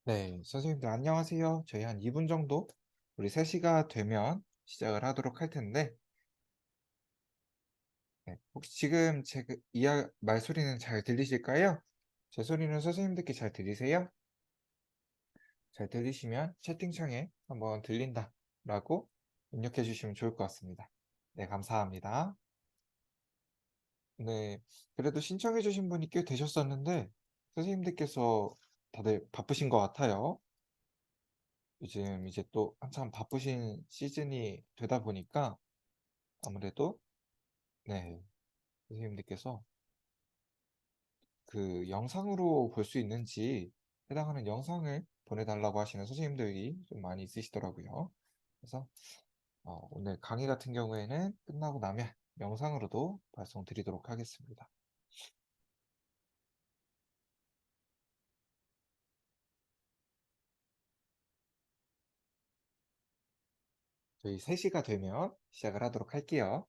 네, 선생님들 안녕하세요. 저희 한 2분 정도 우리 3시가 되면 시작을 하도록 할 텐데, 네, 혹시 지금 제 말소리는 잘 들리실까요? 제 소리는 선생님들께 잘 들리세요? 잘 들리시면 채팅창에 한번 들린다 라고 입력해 주시면 좋을 것 같습니다. 네, 감사합니다. 네, 그래도 신청해 주신 분이 꽤 되셨었는데, 선생님들께서 다들 바쁘신 것 같아요. 요즘 이제 또 한참 바쁘신 시즌이 되다 보니까 아무래도 네, 선생님들께서 그 영상으로 볼 수 있는지 해당하는 영상을 보내달라고 하시는 선생님들이 좀 많이 있으시더라고요. 그래서 오늘 강의 같은 경우에는 끝나고 나면 영상으로도 발송드리도록 하겠습니다. 저희 3시가 되면 시작을 하도록 할게요.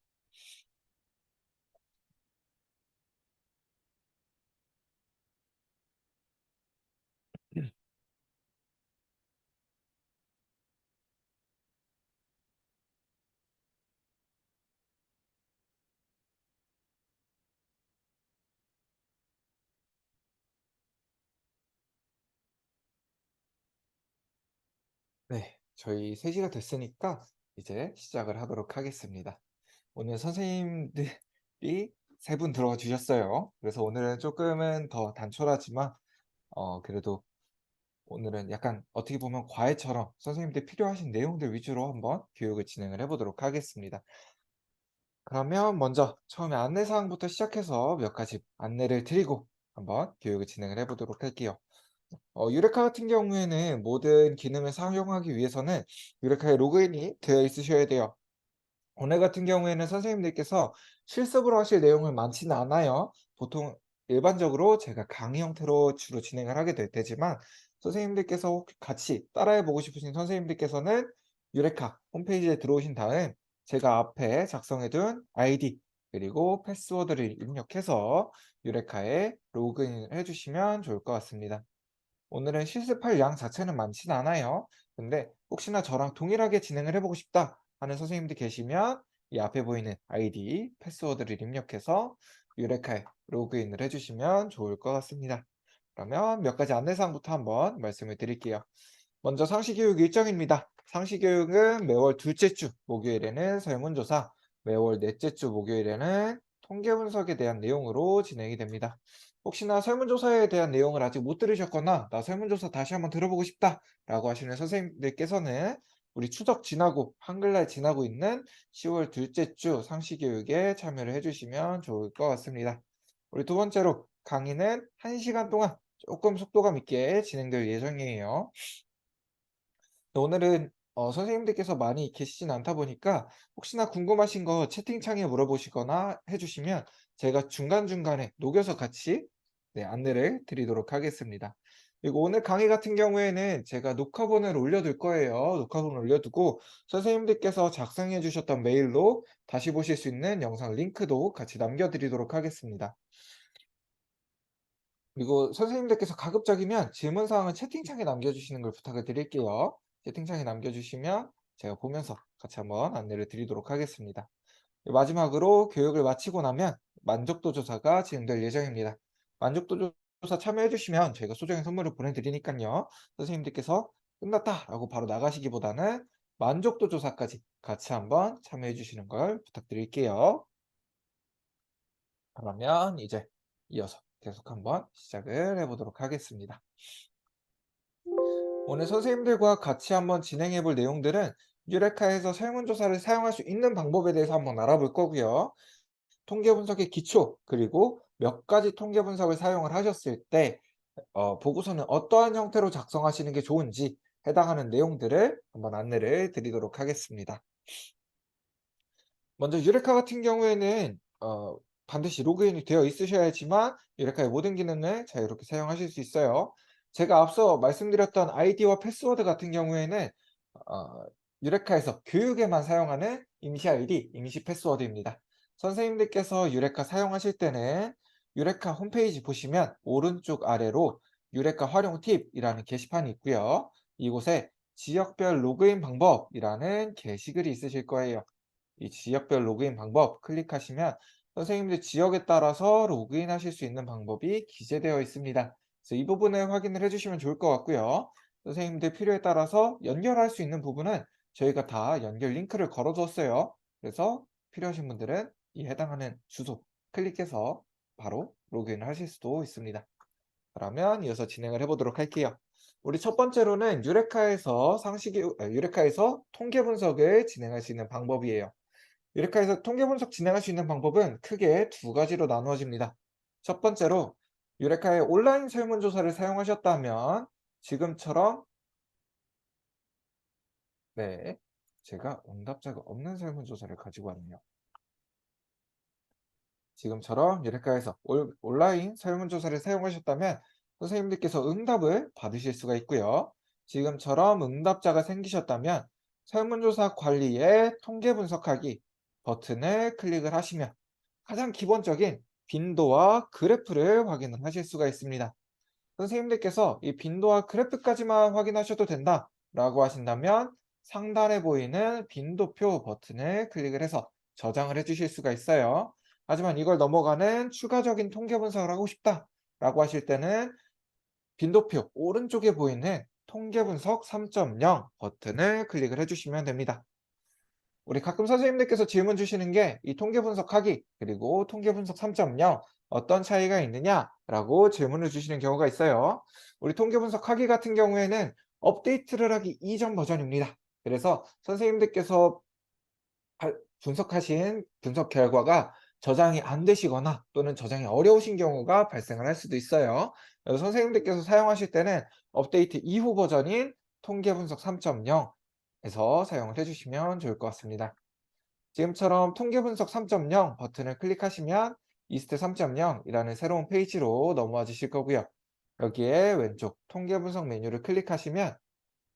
네, 저희 3시가 됐으니까 이제 시작을 하도록 하겠습니다. 오늘 선생님들이 3분 들어와 주셨어요. 그래서 오늘은 조금은 더 단촐하지만 그래도 오늘은 약간 어떻게 보면 과외처럼 선생님들 필요하신 내용들 위주로 한번 교육을 진행을 해 보도록 하겠습니다. 그러면 먼저 처음에 안내사항부터 시작해서 몇 가지 안내를 드리고 한번 교육을 진행을 해 보도록 할게요. 유레카 같은 경우에는 모든 기능을 사용하기 위해서는 유레카에 로그인이 되어 있으셔야 돼요. 오늘 같은 경우에는 선생님들께서 실습으로 하실 내용은 많지는 않아요. 보통 일반적으로 제가 강의 형태로 주로 진행을 하게 될 테지만 선생님들께서 혹시 같이 따라해 보고 싶으신 선생님들께서는 유레카 홈페이지에 들어오신 다음 제가 앞에 작성해 둔 아이디 그리고 패스워드를 입력해서 유레카에 로그인을 해 주시면 좋을 것 같습니다. 오늘은 실습할 양 자체는 많진 않아요. 근데 혹시나 저랑 동일하게 진행을 해보고 싶다 하는 선생님들 계시면 이 앞에 보이는 아이디, 패스워드를 입력해서 유레카에 로그인을 해주시면 좋을 것 같습니다. 그러면 몇 가지 안내사항부터 한번 말씀을 드릴게요. 먼저 상시교육 일정입니다. 상시교육은 매월 둘째 주 목요일에는 설문조사, 매월 넷째 주 목요일에는 통계 분석에 대한 내용으로 진행이 됩니다. 혹시나 설문조사에 대한 내용을 아직 못 들으셨거나 나 설문조사 다시 한번 들어보고 싶다 라고 하시는 선생님들께서는 우리 추석 지나고 한글날 지나고 있는 10월 둘째 주 상시교육에 참여를 해주시면 좋을 것 같습니다. 우리 두 번째로 강의는 1시간 동안 조금 속도감 있게 진행될 예정이에요. 오늘은 선생님들께서 많이 계시진 않다 보니까 혹시나 궁금하신 거 채팅창에 물어보시거나 해주시면 제가 중간중간에 녹여서 같이 네, 안내를 드리도록 하겠습니다. 그리고 오늘 강의 같은 경우에는 제가 녹화본을 올려둘 거예요. 녹화본을 올려두고 선생님들께서 작성해 주셨던 메일로 다시 보실 수 있는 영상 링크도 같이 남겨드리도록 하겠습니다. 그리고 선생님들께서 가급적이면 질문사항은 채팅창에 남겨주시는 걸 부탁을 드릴게요. 채팅창에 남겨주시면 제가 보면서 같이 한번 안내를 드리도록 하겠습니다. 마지막으로 교육을 마치고 나면 만족도 조사가 진행될 예정입니다. 만족도 조사 참여해 주시면 저희가 소정의 선물을 보내드리니까요. 선생님들께서 끝났다라고 바로 나가시기보다는 만족도 조사까지 같이 한번 참여해 주시는 걸 부탁드릴게요. 그러면 이제 이어서 계속 한번 시작을 해보도록 하겠습니다. 오늘 선생님들과 같이 한번 진행해 볼 내용들은 유레카에서 설문조사를 사용할 수 있는 방법에 대해서 한번 알아볼 거고요. 통계 분석의 기초, 그리고 몇 가지 통계 분석을 사용을 하셨을 때 보고서는 어떠한 형태로 작성하시는 게 좋은지 해당하는 내용들을 한번 안내를 드리도록 하겠습니다. 먼저 유레카 같은 경우에는 반드시 로그인이 되어 있으셔야지만 유레카의 모든 기능을 자유롭게 사용하실 수 있어요. 제가 앞서 말씀드렸던 아이디와 패스워드 같은 경우에는 어 유레카에서 교육에만 사용하는 임시 아이디, 임시 패스워드입니다. 선생님들께서 유레카 사용하실 때는 유레카 홈페이지 보시면 오른쪽 아래로 유레카 활용 팁이라는 게시판이 있고요. 이곳에 지역별 로그인 방법이라는 게시글이 있으실 거예요. 이 지역별 로그인 방법 클릭하시면 선생님들 지역에 따라서 로그인 하실 수 있는 방법이 기재되어 있습니다. 그래서 이 부분을 확인을 해주시면 좋을 것 같고요. 선생님들 필요에 따라서 연결할 수 있는 부분은 저희가 다 연결 링크를 걸어 두었어요. 그래서 필요하신 분들은 이 해당하는 주소 클릭해서 바로 로그인을 하실 수도 있습니다. 그러면 이어서 진행을 해보도록 할게요. 우리 첫 번째로는 유레카에서 통계 분석을 진행할 수 있는 방법이에요. 유레카에서 통계 분석 진행할 수 있는 방법은 크게 두 가지로 나누어집니다. 첫 번째로 유레카의 온라인 설문조사를 사용하셨다면 지금처럼 네, 제가 응답자가 없는 설문조사를 가지고 왔네요. 지금처럼 유레카에서 온라인 설문조사를 사용하셨다면 선생님들께서 응답을 받으실 수가 있고요. 지금처럼 응답자가 생기셨다면 설문조사 관리에 통계 분석하기 버튼을 클릭을 하시면 가장 기본적인 빈도와 그래프를 확인을 하실 수가 있습니다. 선생님들께서 이 빈도와 그래프까지만 확인하셔도 된다라고 하신다면 상단에 보이는 빈도표 버튼을 클릭을 해서 저장을 해 주실 수가 있어요. 하지만 이걸 넘어가는 추가적인 통계 분석을 하고 싶다라고 하실 때는 빈도표 오른쪽에 보이는 통계 분석 3.0 버튼을 클릭을 해 주시면 됩니다. 우리 가끔 선생님들께서 질문 주시는 게 이 통계 분석하기 그리고 통계 분석 3.0 어떤 차이가 있느냐라고 질문을 주시는 경우가 있어요. 우리 통계 분석하기 같은 경우에는 업데이트를 하기 이전 버전입니다. 그래서 선생님들께서 분석하신 분석 결과가 저장이 안 되시거나 또는 저장이 어려우신 경우가 발생을 할 수도 있어요. 그래서 선생님들께서 사용하실 때는 업데이트 이후 버전인 통계 분석 3.0에서 사용을 해주시면 좋을 것 같습니다. 지금처럼 통계 분석 3.0 버튼을 클릭하시면 이스트 3.0이라는 새로운 페이지로 넘어와 주실 거고요. 여기에 왼쪽 통계 분석 메뉴를 클릭하시면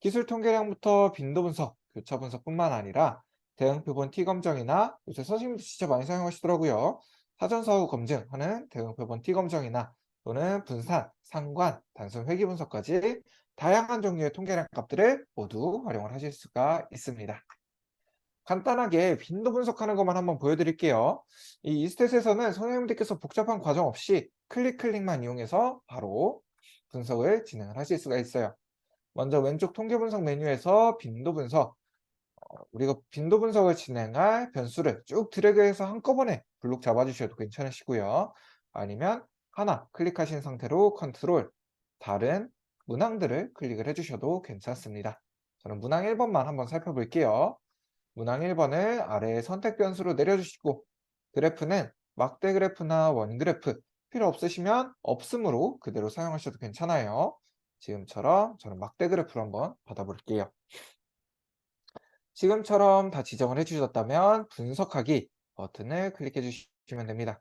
기술 통계량부터 빈도 분석, 교차 분석뿐만 아니라 대응 표본 T 검정이나 요새 선생님도 진짜 많이 사용하시더라고요. 사전 사후 검증하는 대응 표본 T 검정이나 또는 분산, 상관, 단순 회귀 분석까지 다양한 종류의 통계량 값들을 모두 활용을 하실 수가 있습니다. 간단하게 빈도 분석하는 것만 한번 보여드릴게요. 이 이스탯에서는 선생님들께서 복잡한 과정 없이 클릭만 이용해서 바로 분석을 진행을 하실 수가 있어요. 먼저 왼쪽 통계 분석 메뉴에서 빈도 분석, 우리가 빈도 분석을 진행할 변수를 쭉 드래그해서 한꺼번에 블록 잡아주셔도 괜찮으시고요. 아니면 하나 클릭하신 상태로 컨트롤, 다른 문항들을 클릭을 해주셔도 괜찮습니다. 저는 문항 1번만 한번 살펴볼게요. 문항 1번을 아래에 선택 변수로 내려주시고 그래프는 막대 그래프나 원 그래프 필요 없으시면 없음으로 그대로 사용하셔도 괜찮아요. 지금처럼 저는 막대 그래프로 한번 받아볼게요. 지금처럼 다 지정을 해주셨다면 분석하기 버튼을 클릭해 주시면 됩니다.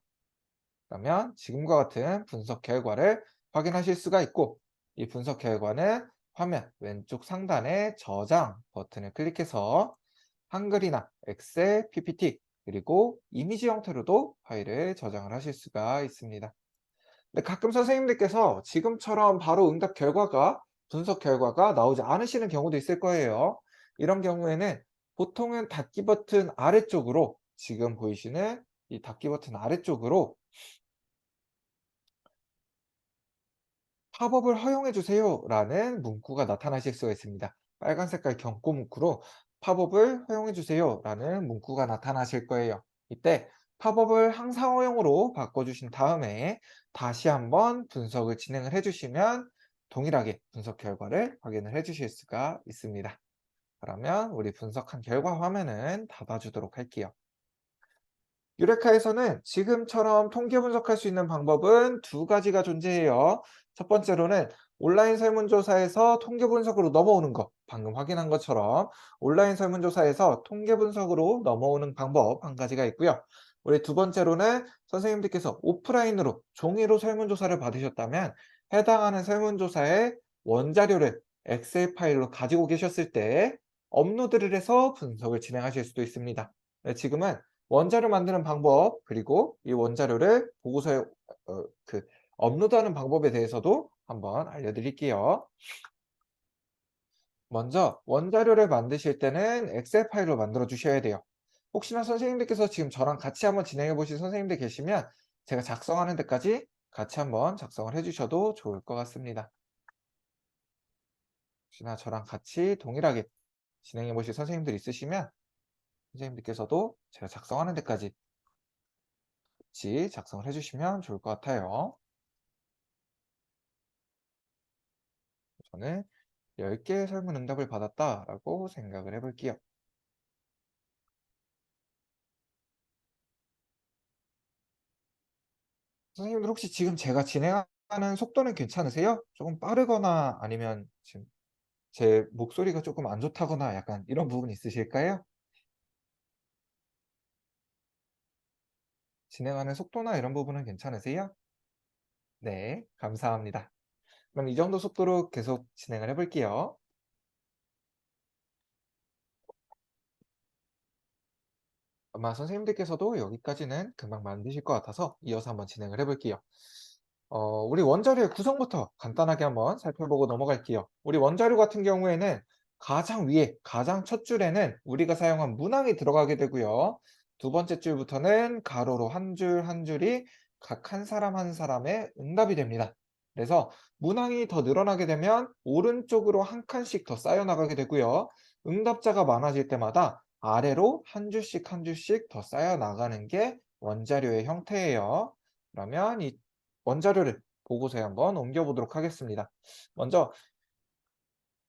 그러면 지금과 같은 분석 결과를 확인하실 수가 있고 이 분석 결과는 화면 왼쪽 상단에 저장 버튼을 클릭해서 한글이나 엑셀, PPT, 그리고 이미지 형태로도 파일을 저장을 하실 수가 있습니다. 근데 가끔 선생님들께서 지금처럼 바로 분석 결과가 나오지 않으시는 경우도 있을 거예요. 이런 경우에는 보통은 닫기 버튼 아래쪽으로 지금 보이시는 이 닫기 버튼 아래쪽으로 팝업을 허용해 주세요라는 문구가 나타나실 수가 있습니다. 빨간 색깔 경고 문구로 팝업을 허용해 주세요라는 문구가 나타나실 거예요. 이때 팝업을 항상허용으로 바꿔주신 다음에 다시 한번 분석을 진행을 해주시면 동일하게 분석 결과를 확인을 해주실 수가 있습니다. 그러면 우리 분석한 결과 화면은 닫아주도록 할게요. 유레카에서는 지금처럼 통계 분석할 수 있는 방법은 두 가지가 존재해요. 첫 번째로는 온라인 설문조사에서 통계 분석으로 넘어오는 것, 방금 확인한 것처럼 온라인 설문조사에서 통계 분석으로 넘어오는 방법 한 가지가 있고요. 우리 두 번째로는 선생님들께서 오프라인으로 종이로 설문조사를 받으셨다면 해당하는 설문조사의 원자료를 엑셀 파일로 가지고 계셨을 때 업로드를 해서 분석을 진행하실 수도 있습니다. 네, 지금은 원자료 만드는 방법 그리고 이 원자료를 보고서에 그 업로드하는 방법에 대해서도 한번 알려드릴게요. 먼저 원자료를 만드실 때는 엑셀 파일로 만들어 주셔야 돼요. 혹시나 선생님들께서 지금 저랑 같이 한번 진행해 보실 선생님들 계시면 제가 작성하는 데까지 같이 한번 작성을 해 주셔도 좋을 것 같습니다. 혹시나 저랑 같이 동일하게 진행해 보실 선생님들 있으시면 선생님들께서도 제가 작성하는 데까지 같이 작성을 해 주시면 좋을 것 같아요. 저는 10개의 설문 응답을 받았다라고 생각을 해 볼게요. 선생님들 혹시 지금 제가 진행하는 속도는 괜찮으세요? 조금 빠르거나 아니면 지금 제 목소리가 조금 안 좋다거나 약간 이런 부분 있으실까요? 진행하는 속도나 이런 부분은 괜찮으세요? 네, 감사합니다. 그럼 이 정도 속도로 계속 진행을 해 볼게요. 아마 선생님들께서도 여기까지는 금방 만드실 것 같아서 이어서 한번 진행을 해 볼게요. 우리 원자료의 구성부터 간단하게 한번 살펴보고 넘어갈게요. 우리 원자료 같은 경우에는 가장 위에, 가장 첫 줄에는 우리가 사용한 문항이 들어가게 되고요. 두 번째 줄부터는 가로로 한 줄 한 줄이 각 한 사람 한 사람의 응답이 됩니다. 그래서 문항이 더 늘어나게 되면 오른쪽으로 한 칸씩 더 쌓여 나가게 되고요. 응답자가 많아질 때마다 아래로 한 줄씩 한 줄씩 더 쌓여 나가는 게 원자료의 형태예요. 그러면 이 원자료를 보고서에 한번 옮겨 보도록 하겠습니다. 먼저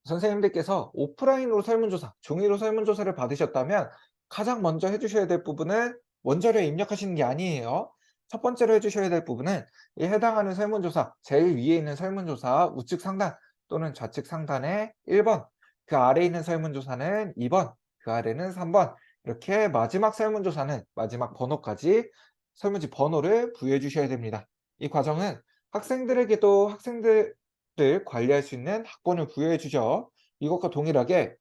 선생님들께서 오프라인으로 설문조사, 종이로 설문조사를 받으셨다면 가장 먼저 해 주셔야 될 부분은 원자료에 입력하시는 게 아니에요. 첫 번째로 해 주셔야 될 부분은 이 해당하는 설문조사, 제일 위에 있는 설문조사 우측 상단 또는 좌측 상단에 1번, 그 아래에 있는 설문조사는 2번, 그 아래는 3번, 이렇게 마지막 설문조사는 마지막 번호까지 설문지 번호를 부여해 주셔야 됩니다. 이 과정은 학생들에게도 학생들을 관리할 수 있는 학번을 부여해 주죠. 이것과 동일하게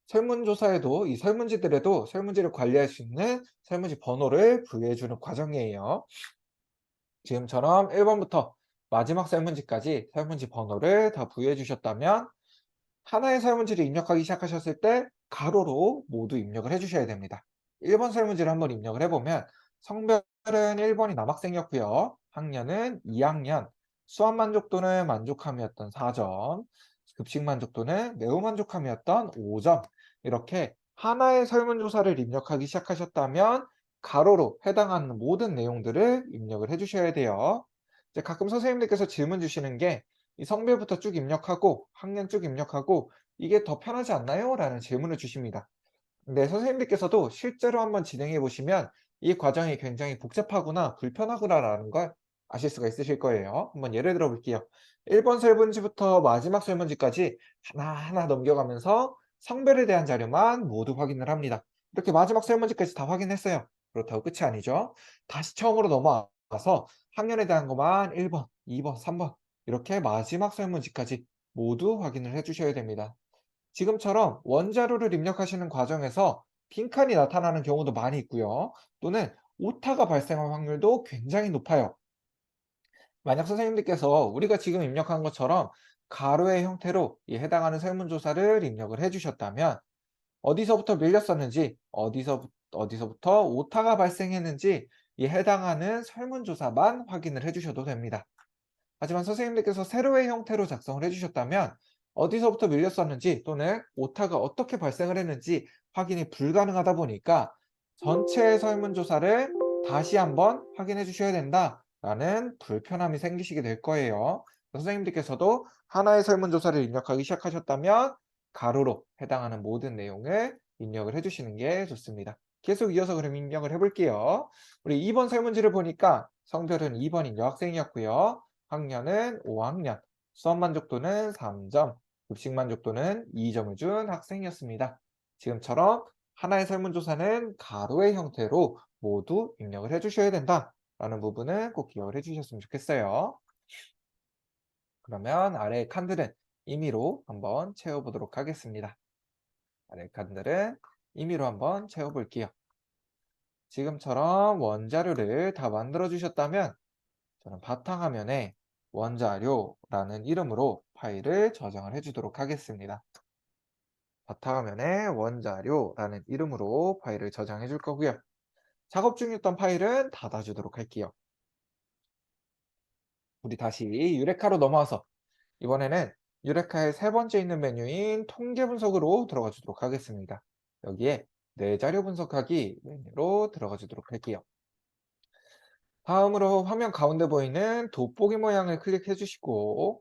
설문조사에도 이 설문지들에도 설문지를 관리할 수 있는 설문지 번호를 부여해 주는 과정이에요. 지금처럼 1번부터 마지막 설문지까지 설문지 번호를 다 부여해 주셨다면 하나의 설문지를 입력하기 시작하셨을 때 가로로 모두 입력을 해 주셔야 됩니다. 1번 설문지를 한번 입력을 해 보면 성별은 1번이 남학생이었고요. 학년은 2학년, 수학 만족도는 만족함이었던 4점, 급식 만족도는 매우 만족함이었던 5점. 이렇게 하나의 설문조사를 입력하기 시작하셨다면 가로로 해당하는 모든 내용들을 입력을 해 주셔야 돼요. 이제 가끔 선생님들께서 질문 주시는 게 이 성별부터 쭉 입력하고 학년 쭉 입력하고 "이게 더 편하지 않나요?" 라는 질문을 주십니다. 근데 선생님들께서도 실제로 한번 진행해 보시면 이 과정이 굉장히 복잡하구나, 불편하구나라는 걸 아실 수가 있으실 거예요. 한번 예를 들어 볼게요. 1번 설문지부터 마지막 설문지까지 하나하나 넘겨가면서 성별에 대한 자료만 모두 확인을 합니다. 이렇게 마지막 설문지까지 다 확인했어요. 그렇다고 끝이 아니죠. 다시 처음으로 넘어와서 학년에 대한 것만 1번, 2번, 3번 이렇게 마지막 설문지까지 모두 확인을 해 주셔야 됩니다. 지금처럼 원자료를 입력하시는 과정에서 빈칸이 나타나는 경우도 많이 있고요. 또는 오타가 발생할 확률도 굉장히 높아요. 만약 선생님들께서 우리가 지금 입력한 것처럼 가로의 형태로 이 해당하는 설문조사를 입력을 해주셨다면 어디서부터 밀렸었는지, 어디서부터 오타가 발생했는지 이 해당하는 설문조사만 확인을 해주셔도 됩니다. 하지만 선생님들께서 세로의 형태로 작성을 해주셨다면 어디서부터 밀렸었는지 또는 오타가 어떻게 발생을 했는지 확인이 불가능하다 보니까 전체 설문조사를 다시 한번 확인해 주셔야 된다라는 불편함이 생기시게 될 거예요. 선생님들께서도 하나의 설문조사를 입력하기 시작하셨다면 가로로 해당하는 모든 내용을 입력을 해주시는 게 좋습니다. 계속 이어서 그럼 입력을 해볼게요. 우리 2번 설문지를 보니까 성별은 2번인 여학생이었고요. 학년은 5학년, 수업 만족도는 3점, 급식 만족도는 2점을 준 학생이었습니다. 지금처럼 하나의 설문조사는 가로의 형태로 모두 입력을 해주셔야 된다라는 부분은 꼭 기억을 해주셨으면 좋겠어요. 그러면 아래 칸들은 임의로 한번 채워보도록 하겠습니다. 아래 칸들은 임의로 한번 채워볼게요. 지금처럼 원자료를 다 만들어 주셨다면 저는 바탕화면에 원자료라는 이름으로 파일을 저장을 해주도록 하겠습니다. 바탕화면에 원자료라는 이름으로 파일을 저장해 줄 거고요. 작업 중이었던 파일은 닫아주도록 할게요. 우리 다시 유레카로 넘어와서 이번에는 유레카의 세 번째 있는 메뉴인 통계 분석으로 들어가 주도록 하겠습니다. 여기에 내 자료 분석하기 메뉴로 들어가 주도록 할게요. 다음으로 화면 가운데 보이는 돋보기 모양을 클릭해 주시고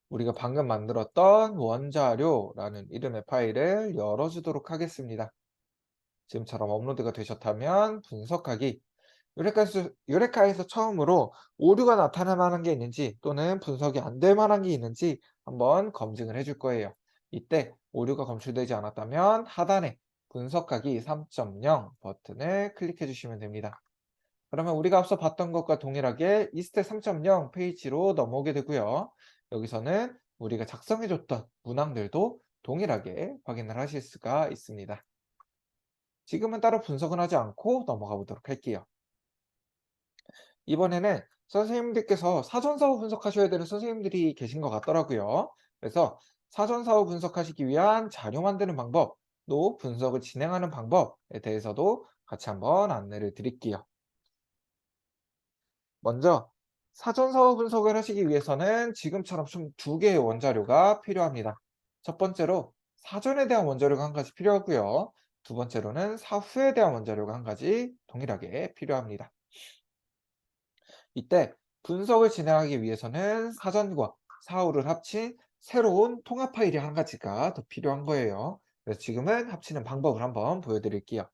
우리가 방금 만들었던 원자료라는 이름의 파일을 열어주도록 하겠습니다. 지금처럼 업로드가 되셨다면 분석하기, 유레카에서 처음으로 오류가 나타날 만한 게 있는지 또는 분석이 안 될 만한 게 있는지 한번 검증을 해줄 거예요. 이때 오류가 검출되지 않았다면 하단에 분석하기 3.0 버튼을 클릭해 주시면 됩니다. 그러면 우리가 앞서 봤던 것과 동일하게 이 스텝 3.0 페이지로 넘어오게 되고요. 여기서는 우리가 작성해줬던 문항들도 동일하게 확인을 하실 수가 있습니다. 지금은 따로 분석은 하지 않고 넘어가 보도록 할게요. 이번에는 선생님들께서 사전사후 분석하셔야 되는 선생님들이 계신 것 같더라고요. 그래서 사전사후 분석하시기 위한 자료 만드는 방법, 또 분석을 진행하는 방법에 대해서도 같이 한번 안내를 드릴게요. 먼저 사전사후 분석을 하시기 위해서는 지금처럼 총 두 개의 원자료가 필요합니다. 첫 번째로 사전에 대한 원자료가 한 가지 필요하고요. 두 번째로는 사후에 대한 원자료가 한 가지 동일하게 필요합니다. 이때 분석을 진행하기 위해서는 사전과 사후를 합친 새로운 통합 파일이 한 가지가 더 필요한 거예요. 그래서 지금은 합치는 방법을 한번 보여드릴게요.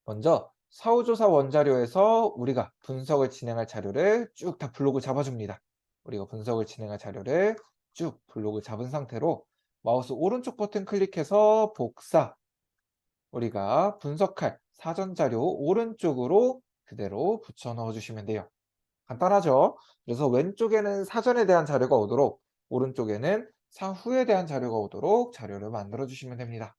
먼저 사후조사 원자료에서 우리가 분석을 진행할 자료를 쭉 다 블록을 잡아줍니다. 우리가 분석을 진행할 자료를 쭉 블록을 잡은 상태로 마우스 오른쪽 버튼 클릭해서 복사, 우리가 분석할 사전 자료 오른쪽으로 그대로 붙여 넣어 주시면 돼요. 간단하죠? 그래서 왼쪽에는 사전에 대한 자료가 오도록, 오른쪽에는 사후에 대한 자료가 오도록 자료를 만들어 주시면 됩니다.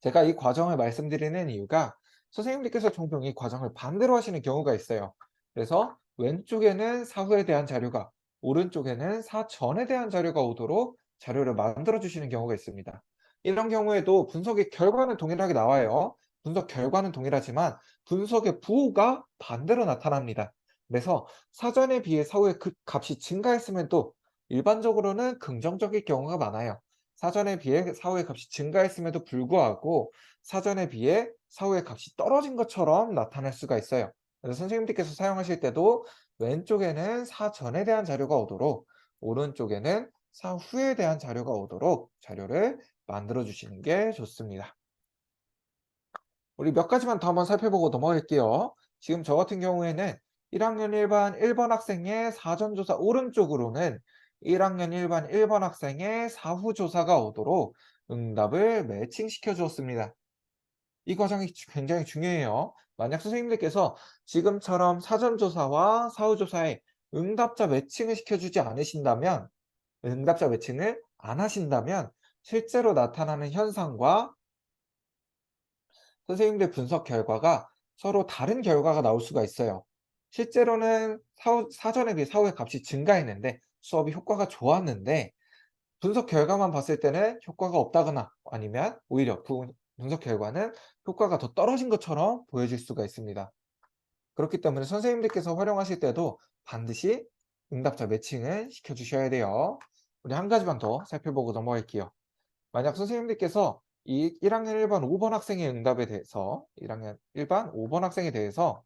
제가 이 과정을 말씀드리는 이유가 선생님들께서 종종 이 과정을 반대로 하시는 경우가 있어요. 그래서 왼쪽에는 사후에 대한 자료가, 오른쪽에는 사전에 대한 자료가 오도록 자료를 만들어 주시는 경우가 있습니다. 이런 경우에도 분석의 결과는 동일하게 나와요. 분석 결과는 동일하지만 분석의 부호가 반대로 나타납니다. 그래서 사전에 비해 사후의 그 값이 증가했으면 또 일반적으로는 긍정적일 경우가 많아요. 사전에 비해 사후의 값이 증가했음에도 불구하고 사전에 비해 사후의 값이 떨어진 것처럼 나타날 수가 있어요. 그래서 선생님들께서 사용하실 때도 왼쪽에는 사전에 대한 자료가 오도록, 오른쪽에는 사후에 대한 자료가 오도록 자료를 만들어 주시는 게 좋습니다. 우리 몇 가지만 더 한번 살펴보고 넘어갈게요. 지금 저 같은 경우에는 1학년 1반 1번 학생의 사전조사 오른쪽으로는 1학년 1반 1번 학생의 사후조사가 오도록 응답을 매칭시켜 주었습니다. 이 과정이 굉장히 중요해요. 만약 선생님들께서 지금처럼 사전조사와 사후조사에 응답자 매칭을 시켜주지 않으신다면, 응답자 매칭을 안 하신다면 실제로 나타나는 현상과 선생님들 분석 결과가 서로 다른 결과가 나올 수가 있어요. 실제로는 사전에 비해 사후의 값이 증가했는데 수업이 효과가 좋았는데 분석 결과만 봤을 때는 효과가 없다거나 아니면 오히려 분석 결과는 효과가 더 떨어진 것처럼 보여질 수가 있습니다. 그렇기 때문에 선생님들께서 활용하실 때도 반드시 응답자 매칭을 시켜주셔야 돼요. 우리 한 가지만 더 살펴보고 넘어갈게요. 만약 선생님들께서 이 1학년 1반 5번 학생의 응답에 대해서 1학년 1반 5번 학생에 대해서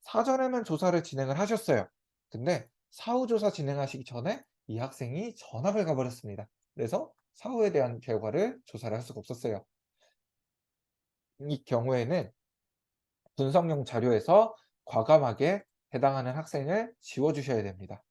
사전에는 조사를 진행을 하셨어요. 근데 사후 조사 진행하시기 전에 이 학생이 전학을 가버렸습니다. 그래서 사후에 대한 결과를 조사를 할 수가 없었어요. 이 경우에는 분석용 자료에서 과감하게 해당하는 학생을 지워주셔야 됩니다.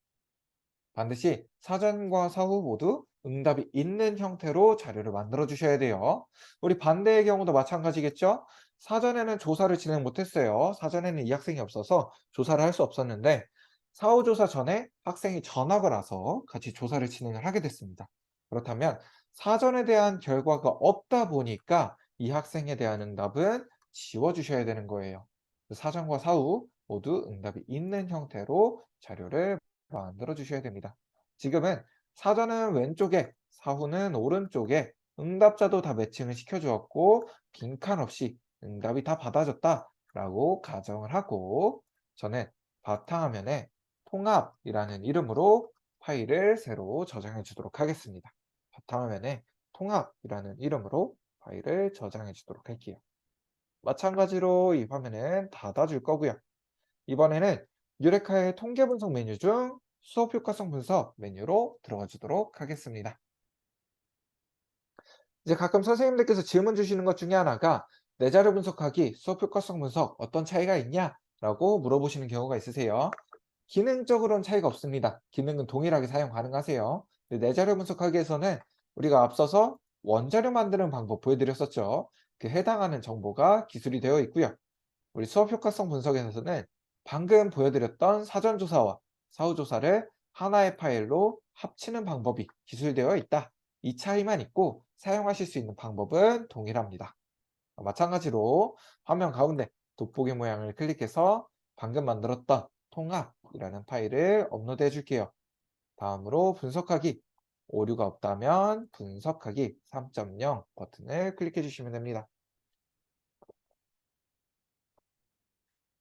반드시 사전과 사후 모두 응답이 있는 형태로 자료를 만들어 주셔야 돼요. 우리 반대의 경우도 마찬가지겠죠? 사전에는 조사를 진행 못했어요. 사전에는 이 학생이 없어서 조사를 할 수 없었는데 사후 조사 전에 학생이 전학을 와서 같이 조사를 진행을 하게 됐습니다. 그렇다면 사전에 대한 결과가 없다 보니까 이 학생에 대한 응답은 지워 주셔야 되는 거예요. 사전과 사후 모두 응답이 있는 형태로 자료를 만들어 주셔야 됩니다. 지금은 사전은 왼쪽에, 사후는 오른쪽에 응답자도 다 매칭을 시켜 주었고 빈칸 없이 응답이 다 받아졌다라고 가정을 하고 저는 바탕화면에 통합이라는 이름으로 파일을 새로 저장해 주도록 하겠습니다. 바탕화면에 통합이라는 이름으로 파일을 저장해 주도록 할게요. 마찬가지로 이 화면은 닫아줄 거고요. 이번에는 유레카의 통계 분석 메뉴 중 수업 효과성 분석 메뉴로 들어가 주도록 하겠습니다. 이제 가끔 선생님들께서 질문 주시는 것 중에 하나가 내 자료 분석하기, 수업 효과성 분석 어떤 차이가 있냐? 라고 물어보시는 경우가 있으세요. 기능적으로는 차이가 없습니다. 기능은 동일하게 사용 가능하세요. 근데 내 자료 분석하기에서는 우리가 앞서서 원자료 만드는 방법 보여드렸었죠. 그 해당하는 정보가 기술이 되어 있고요. 우리 수업 효과성 분석에서는 방금 보여드렸던 사전조사와 사후조사를 하나의 파일로 합치는 방법이 기술되어 있다. 이 차이만 있고 사용하실 수 있는 방법은 동일합니다. 마찬가지로 화면 가운데 돋보기 모양을 클릭해서 방금 만들었던 통합이라는 파일을 업로드해 줄게요. 다음으로 분석하기. 오류가 없다면 분석하기 3.0 버튼을 클릭해 주시면 됩니다.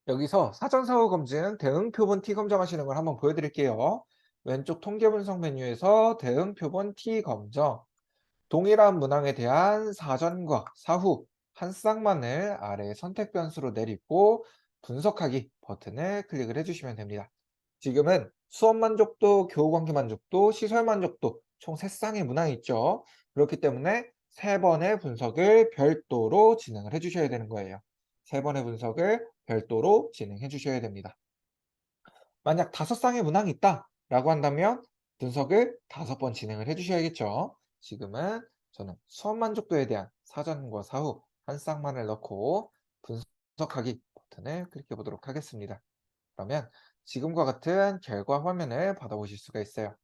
여기서 사전사후 검증 대응 표본 T 검정하시는 걸 한번 보여드릴게요. 왼쪽 통계 분석 메뉴에서 대응 표본 T 검정, 동일한 문항에 대한 사전과 사후 한 쌍만을 아래 선택 변수로 내리고 분석하기 버튼을 클릭을 해주시면 됩니다. 지금은 수업 만족도, 교우 관계 만족도, 시설 만족도 총 3쌍의 문항이 있죠. 그렇기 때문에 3번의 분석을 별도로 진행을 해주셔야 되는 거예요. 3번의 분석을 별도로 진행해 주셔야 됩니다. 만약 5쌍의 문항이 있다라고 한다면 분석을 5번 진행을 해 주셔야겠죠. 지금은 저는 수업 만족도에 대한 사전과 사후 한 쌍만을 넣고 분석하기 버튼을 클릭해 보도록 하겠습니다. 그러면 지금과 같은 결과 화면을 받아보실 수가 있어요.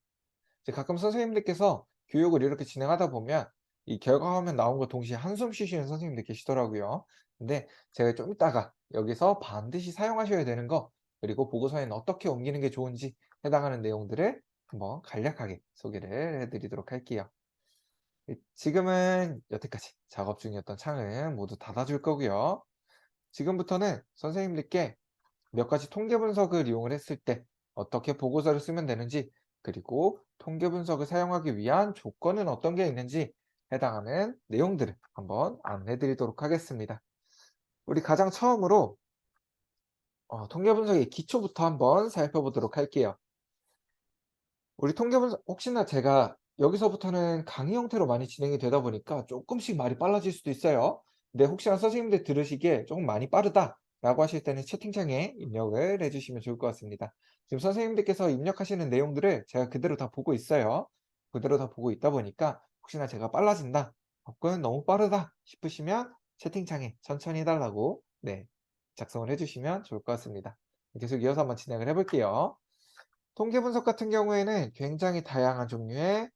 이제 가끔 선생님들께서 교육을 이렇게 진행하다 보면 이 결과 화면 나온 거 동시에 한숨 쉬시는 선생님들 계시더라고요. 근데 제가 좀 이따가 여기서 반드시 사용하셔야 되는 거, 그리고 보고서에는 어떻게 옮기는 게 좋은지 해당하는 내용들을 한번 간략하게 소개를 해드리도록 할게요. 지금은 여태까지 작업 중이었던 창은 모두 닫아줄 거고요. 지금부터는 선생님들께 몇 가지 통계 분석을 이용을 했을 때 어떻게 보고서를 쓰면 되는지, 그리고 통계 분석을 사용하기 위한 조건은 어떤 게 있는지 해당하는 내용들을 한번 안내 드리도록 하겠습니다. 우리 가장 처음으로 통계 분석의 기초부터 한번 살펴보도록 할게요. 우리 통계 분석, 혹시나 제가 여기서부터는 강의 형태로 많이 진행이 되다 보니까 조금씩 말이 빨라질 수도 있어요. 근데 혹시나 선생님들 들으시기에 조금 많이 빠르다라고 하실 때는 채팅창에 입력을 해주시면 좋을 것 같습니다. 지금 선생님들께서 입력하시는 내용들을 제가 그대로 다 보고 있어요. 그대로 다 보고 있다 보니까 혹시나 제가 빨라진다, 혹은 너무 빠르다 싶으시면 채팅창에 천천히 해달라고 작성을 해주시면 좋을 것 같습니다. 계속 이어서 한번 진행을 해볼게요. 통계 분석 같은 경우에는 굉장히 다양한 종류의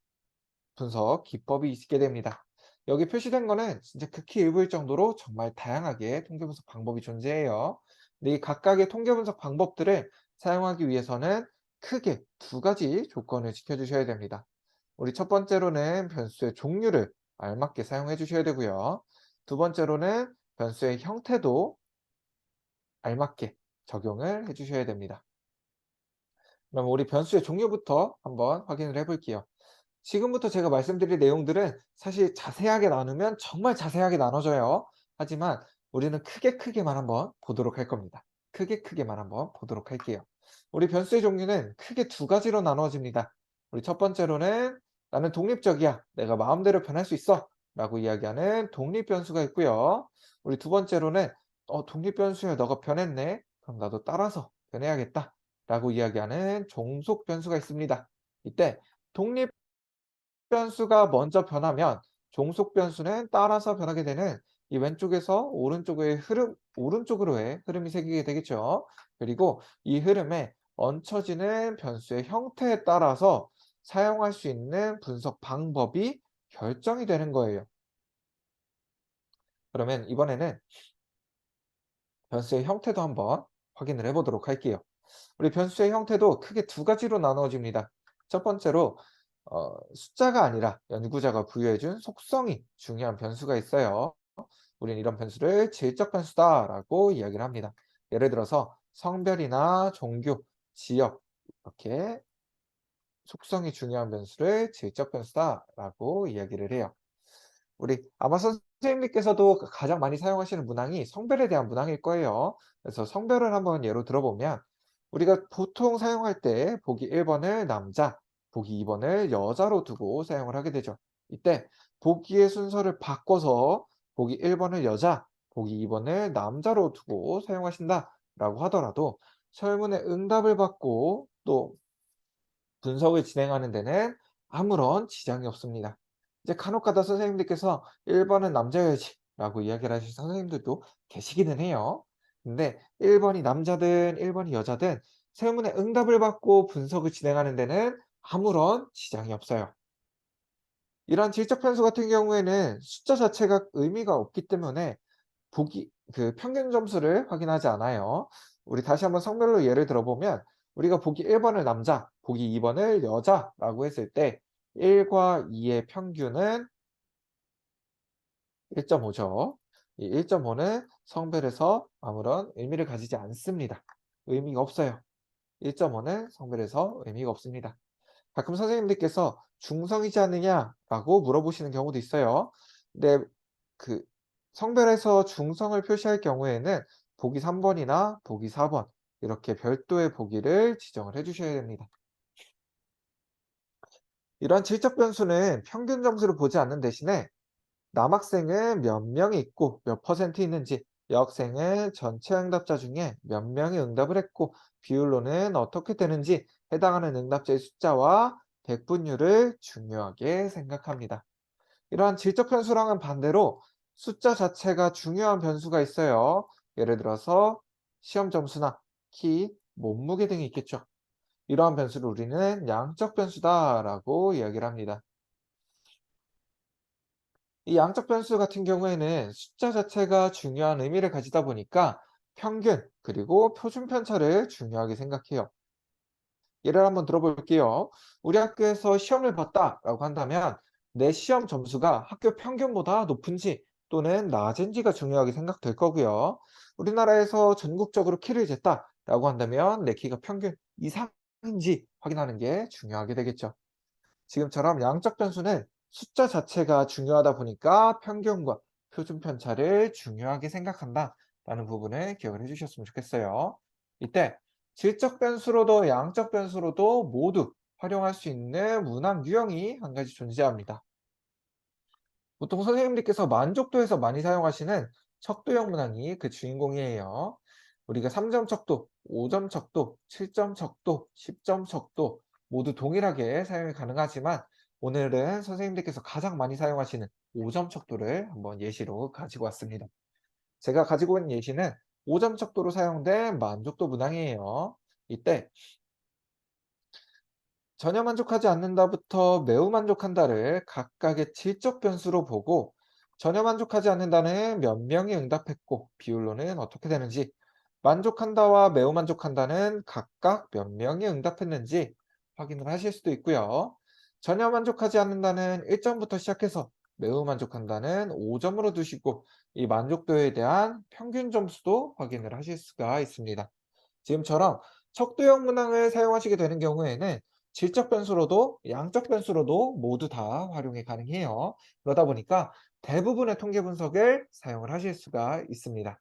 분석 기법이 있게 됩니다. 여기 표시된 거는 진짜 극히 일부일 정도로 정말 다양하게 통계 분석 방법이 존재해요. 근데 이 각각의 통계 분석 방법들을 사용하기 위해서는 크게 2가지 조건을 지켜주셔야 됩니다. 우리 첫 번째로는 변수의 종류를 알맞게 사용해 주셔야 되고요. 두 번째로는 변수의 형태도 알맞게 적용을 해 주셔야 됩니다. 그럼 우리 변수의 종류부터 한번 확인을 해 볼게요. 지금부터 제가 말씀드릴 내용들은 사실 자세하게 나누면 정말 자세하게 나눠져요. 하지만 우리는 크게만 한번 보도록 할 겁니다. 크게만 한번 보도록 할게요. 우리 변수의 종류는 크게 2가지로 나누어집니다. 우리 첫 번째로는 나는 독립적이야, 내가 마음대로 변할 수 있어 라고 이야기하는 독립 변수가 있고요. 우리 두 번째로는 독립 변수야, 너가 변했네, 그럼 나도 따라서 변해야겠다 라고 이야기하는 종속 변수가 있습니다. 이때 독립 변수가 먼저 변하면 종속 변수는 따라서 변하게 되는 이 왼쪽에서 오른쪽의 오른쪽으로의 흐름이 생기게 되겠죠. 그리고 이 흐름에 얹혀지는 변수의 형태에 따라서 사용할 수 있는 분석 방법이 결정이 되는 거예요. 그러면 이번에는 변수의 형태도 한번 확인을 해 보도록 할게요. 우리 변수의 형태도 크게 두 가지로 나누어집니다. 첫 번째로 숫자가 아니라 연구자가 부여해 준 속성이 중요한 변수가 있어요. 우리는 이런 변수를 질적 변수다라고 이야기를 합니다. 예를 들어서 성별이나 종교, 지역 이렇게 속성이 중요한 변수를 질적 변수다라고 이야기를 해요. 우리 아마 선생님께서도 가장 많이 사용하시는 문항이 성별에 대한 문항일 거예요. 그래서 성별을 한번 예로 들어보면 우리가 보통 사용할 때 보기 1번을 남자, 보기 2번을 여자로 두고 사용을 하게 되죠. 이때 보기의 순서를 바꿔서 보기 1번을 여자, 보기 2번을 남자로 두고 사용하신다라고 하더라도 설문의 응답을 받고 또 분석을 진행하는 데는 아무런 지장이 없습니다. 이제 간혹가다 선생님들께서 "1 번은 남자여야지."라고 이야기를 하실 선생님들도 계시기는 해요. 근데 1 번이 남자든 1 번이 여자든 설문의 응답을 받고 분석을 진행하는 데는 아무런 지장이 없어요. 이러한 질적 변수 같은 경우에는 숫자 자체가 의미가 없기 때문에 보기 평균 점수를 확인하지 않아요. 우리 다시 한번 성별로 예를 들어보면 우리가 보기 1 번을 남자, 보기 2 번을 여자라고 했을 때 1과 2의 평균은 1.5 죠. 이 1.5는 성별에서 아무런 의미를 가지지 않습니다. 의미가 없어요. 1.5는 성별에서 의미가 없습니다. 가끔 선생님들께서 "중성이지 않느냐?"라고 물어보시는 경우도 있어요. 근데 그 성별에서 중성을 표시할 경우에는 보기 3 번이나 보기 4번 이렇게 별도의 보기를 지정을 해 주셔야 됩니다. 이러한 질적 변수는 평균 점수를 보지 않는 대신에 남학생은 몇 명이 있고 몇 퍼센트 있는지, 여학생은 전체 응답자 중에 몇 명이 응답을 했고 비율로는 어떻게 되는지 해당하는 응답자의 숫자와 백분율을 중요하게 생각합니다. 이러한 질적 변수랑은 반대로 숫자 자체가 중요한 변수가 있어요. 예를 들어서 시험 점수나 키, 몸무게 등이 있겠죠. 이러한 변수를 우리는 양적 변수다라고 이야기를 합니다. 이 양적 변수 같은 경우에는 숫자 자체가 중요한 의미를 가지다 보니까 평균 그리고 표준 편차를 중요하게 생각해요. 예를 한번 들어볼게요. 우리 학교에서 시험을 봤다라고 한다면 내 시험 점수가 학교 평균보다 높은지 또는 낮은지가 중요하게 생각될 거고요. 우리나라에서 전국적으로 키를 쟀다라고 한다면 내 키가 평균 이상인지 확인하는 게 중요하게 되겠죠. 지금처럼 양적 변수는 숫자 자체가 중요하다 보니까 평균과 표준 편차를 중요하게 생각한다라는 부분을 기억을 해주셨으면 좋겠어요. 이때 질적 변수로도 양적 변수로도 모두 활용할 수 있는 문항 유형이 한 가지 존재합니다. 보통 선생님들께서 만족도에서 많이 사용하시는 척도형 문항이 그 주인공이에요. 우리가 3점 척도, 5점 척도, 7점 척도, 10점 척도 모두 동일하게 사용이 가능하지만 오늘은 선생님들께서 가장 많이 사용하시는 5점 척도를 한번 예시로 가지고 왔습니다. 제가 가지고 온 예시는 5점 척도로 사용된 만족도 문항이에요. 이때 전혀 만족하지 않는다부터 매우 만족한다를 각각의 질적 변수로 보고 전혀 만족하지 않는다는 몇 명이 응답했고 비율로는 어떻게 되는지 만족한다와 매우 만족한다는 각각 몇 명이 응답했는지 확인을 하실 수도 있고요. 전혀 만족하지 않는다는 1점부터 시작해서 매우 만족한다는 5점으로 두시고 이 만족도에 대한 평균 점수도 확인을 하실 수가 있습니다. 지금처럼 척도형 문항을 사용하시게 되는 경우에는 질적 변수로도 양적 변수로도 모두 다 활용이 가능해요. 그러다 보니까 대부분의 통계 분석을 사용을 하실 수가 있습니다.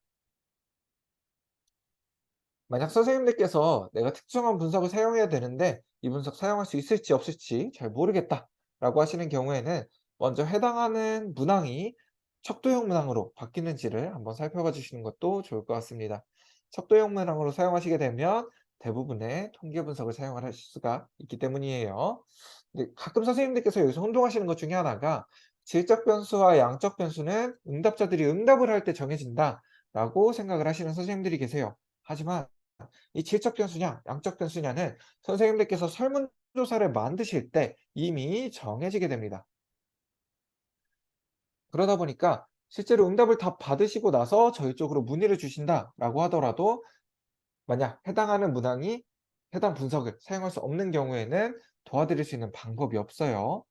만약 선생님들께서 내가 특정한 분석을 사용해야 되는데 이 분석 사용할 수 있을지 없을지 잘 모르겠다라고 하시는 경우에는 먼저 해당하는 문항이 척도형 문항으로 바뀌는지를 한번 살펴봐 주시는 것도 좋을 것 같습니다. 척도형 문항으로 사용하시게 되면 대부분의 통계 분석을 사용을 하실 수가 있기 때문이에요. 근데 가끔 선생님들께서 여기서 혼동하시는 것 중에 하나가 질적 변수와 양적 변수는 응답자들이 응답을 할 때 정해진다라고 생각을 하시는 선생님들이 계세요. 하지만 이 질적 변수냐, 양적 변수냐는 선생님들께서 설문조사를 만드실 때 이미 정해지게 됩니다. 그러다 보니까 실제로 응답을 다 받으시고 나서 저희 쪽으로 문의를 주신다라고 하더라도 만약 해당하는 문항이 해당 분석을 사용할 수 없는 경우에는 도와드릴 수 있는 방법이 없어요.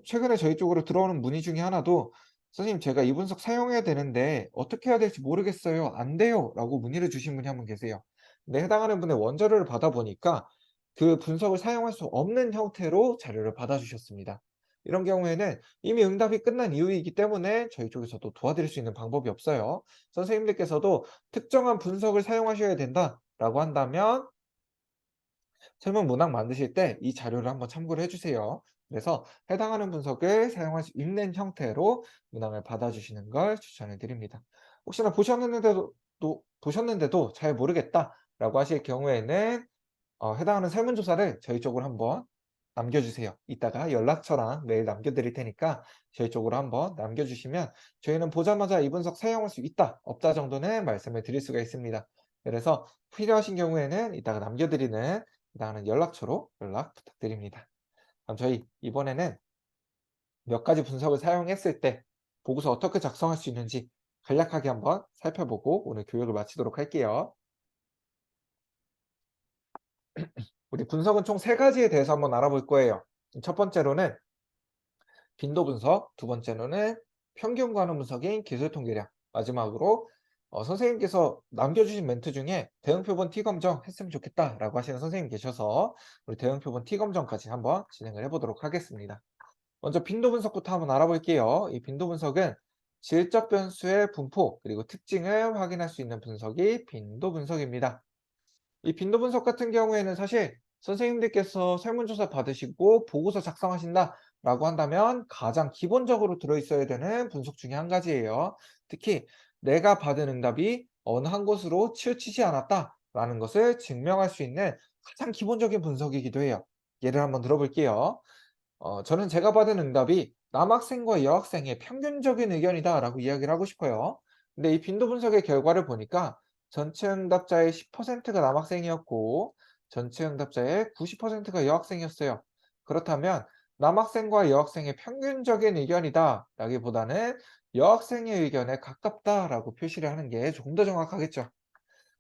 최근에 저희 쪽으로 들어오는 문의 중에 하나도 "선생님 제가 이 분석 사용해야 되는데 어떻게 해야 될지 모르겠어요. 안 돼요."라고 문의를 주신 분이 한 분 계세요. 근데 해당하는 분의 원자료를 받아 보니까 그 분석을 사용할 수 없는 형태로 자료를 받아 주셨습니다. 이런 경우에는 이미 응답이 끝난 이유이기 때문에 저희 쪽에서도 도와드릴 수 있는 방법이 없어요. 선생님들께서도 특정한 분석을 사용하셔야 된다라고 한다면 설문 문항 만드실 때 이 자료를 한번 참고를 해 주세요. 그래서 해당하는 분석을 사용할 수 있는 형태로 문항을 받아주시는 걸 추천해 드립니다. 혹시나 보셨는데도 잘 모르겠다라고 하실 경우에는 해당하는 설문조사를 저희 쪽으로 한번 남겨주세요. 이따가 연락처랑 메일 남겨드릴 테니까 저희 쪽으로 한번 남겨주시면 저희는 보자마자 이 분석 사용할 수 있다, 없다 정도는 말씀을 드릴 수가 있습니다. 그래서 필요하신 경우에는 이따가 남겨드리는 해당하는 연락처로 연락 부탁드립니다. 그럼 저희 이번에는 몇 가지 분석을 사용했을 때 보고서 어떻게 작성할 수 있는지 간략하게 한번 살펴보고 오늘 교육을 마치도록 할게요. 우리 분석은 총 세 가지에 대해서 한번 알아볼 거예요. 첫 번째로는 빈도 분석, 두 번째로는 평균 관우 분석인 기술 통계량, 마지막으로 선생님께서 남겨주신 멘트 중에 대응표본 T 검정 했으면 좋겠다라고 하시는 선생님 계셔서 우리 대응표본 T 검정까지 한번 진행을 해보도록 하겠습니다. 먼저 빈도 분석부터 한번 알아볼게요. 이 빈도 분석은 질적 변수의 분포 그리고 특징을 확인할 수 있는 분석이 빈도 분석입니다. 이 빈도 분석 같은 경우에는 사실 선생님들께서 설문조사 받으시고 보고서 작성하신다라고 한다면 가장 기본적으로 들어있어야 되는 분석 중에 한 가지예요. 특히 내가 받은 응답이 어느 한 곳으로 치우치지 않았다라는 것을 증명할 수 있는 가장 기본적인 분석이기도 해요. 예를 한번 들어볼게요. 저는 제가 받은 응답이 남학생과 여학생의 평균적인 의견이다라고 이야기를 하고 싶어요. 근데 이 빈도 분석의 결과를 보니까 전체 응답자의 10%가 남학생이었고 전체 응답자의 90%가 여학생이었어요. 그렇다면 남학생과 여학생의 평균적인 의견이다라기보다는 여학생의 의견에 가깝다라고 표시를 하는 게 조금 더 정확하겠죠.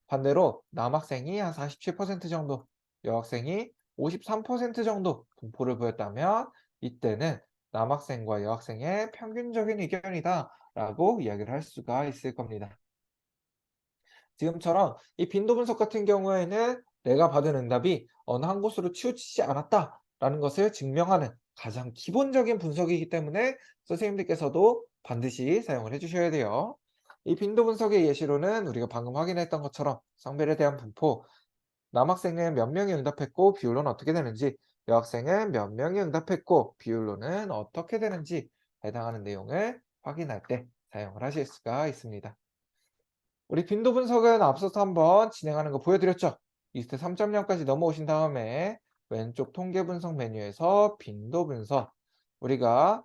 반대로 남학생이 한 47% 정도, 여학생이 53% 정도 분포를 보였다면 이때는 남학생과 여학생의 평균적인 의견이다라고 이야기를 할 수가 있을 겁니다. 지금처럼 이 빈도 분석 같은 경우에는 내가 받은 응답이 어느 한 곳으로 치우치지 않았다라는 것을 증명하는 가장 기본적인 분석이기 때문에 선생님들께서도 반드시 사용을 해주셔야 돼요. 이 빈도 분석의 예시로는 우리가 방금 확인했던 것처럼 성별에 대한 분포, 남학생은 몇 명이 응답했고 비율로는 어떻게 되는지, 여학생은 몇 명이 응답했고 비율로는 어떻게 되는지 해당하는 내용을 확인할 때 사용을 하실 수가 있습니다. 우리 빈도 분석은 앞서서 한번 진행하는 거 보여드렸죠? 리스트 3.0까지 넘어오신 다음에 왼쪽 통계 분석 메뉴에서 빈도 분석, 우리가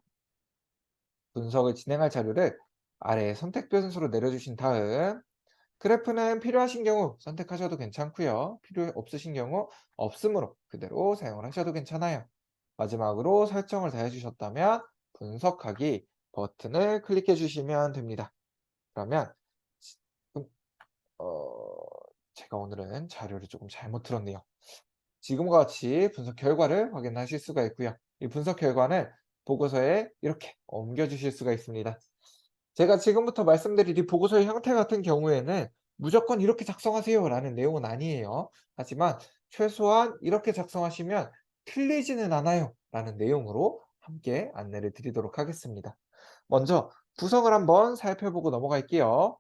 분석을 진행할 자료를 아래 선택 변수로 내려주신 다음 그래프는 필요하신 경우 선택하셔도 괜찮고요. 필요 없으신 경우 없음으로 그대로 사용을 하셔도 괜찮아요. 마지막으로 설정을 다 해주셨다면 분석하기 버튼을 클릭해 주시면 됩니다. 그러면 지금 제가 오늘은 자료를 조금 잘못 틀었네요. 지금과 같이 분석 결과를 확인하실 수가 있고요. 이 분석 결과는 보고서에 이렇게 옮겨 주실 수가 있습니다. 제가 지금부터 말씀드릴 이 보고서의 형태 같은 경우에는 무조건 이렇게 작성하세요라는 내용은 아니에요. 하지만 최소한 이렇게 작성하시면 틀리지는 않아요라는 내용으로 함께 안내를 드리도록 하겠습니다. 먼저 구성을 한번 살펴보고 넘어갈게요.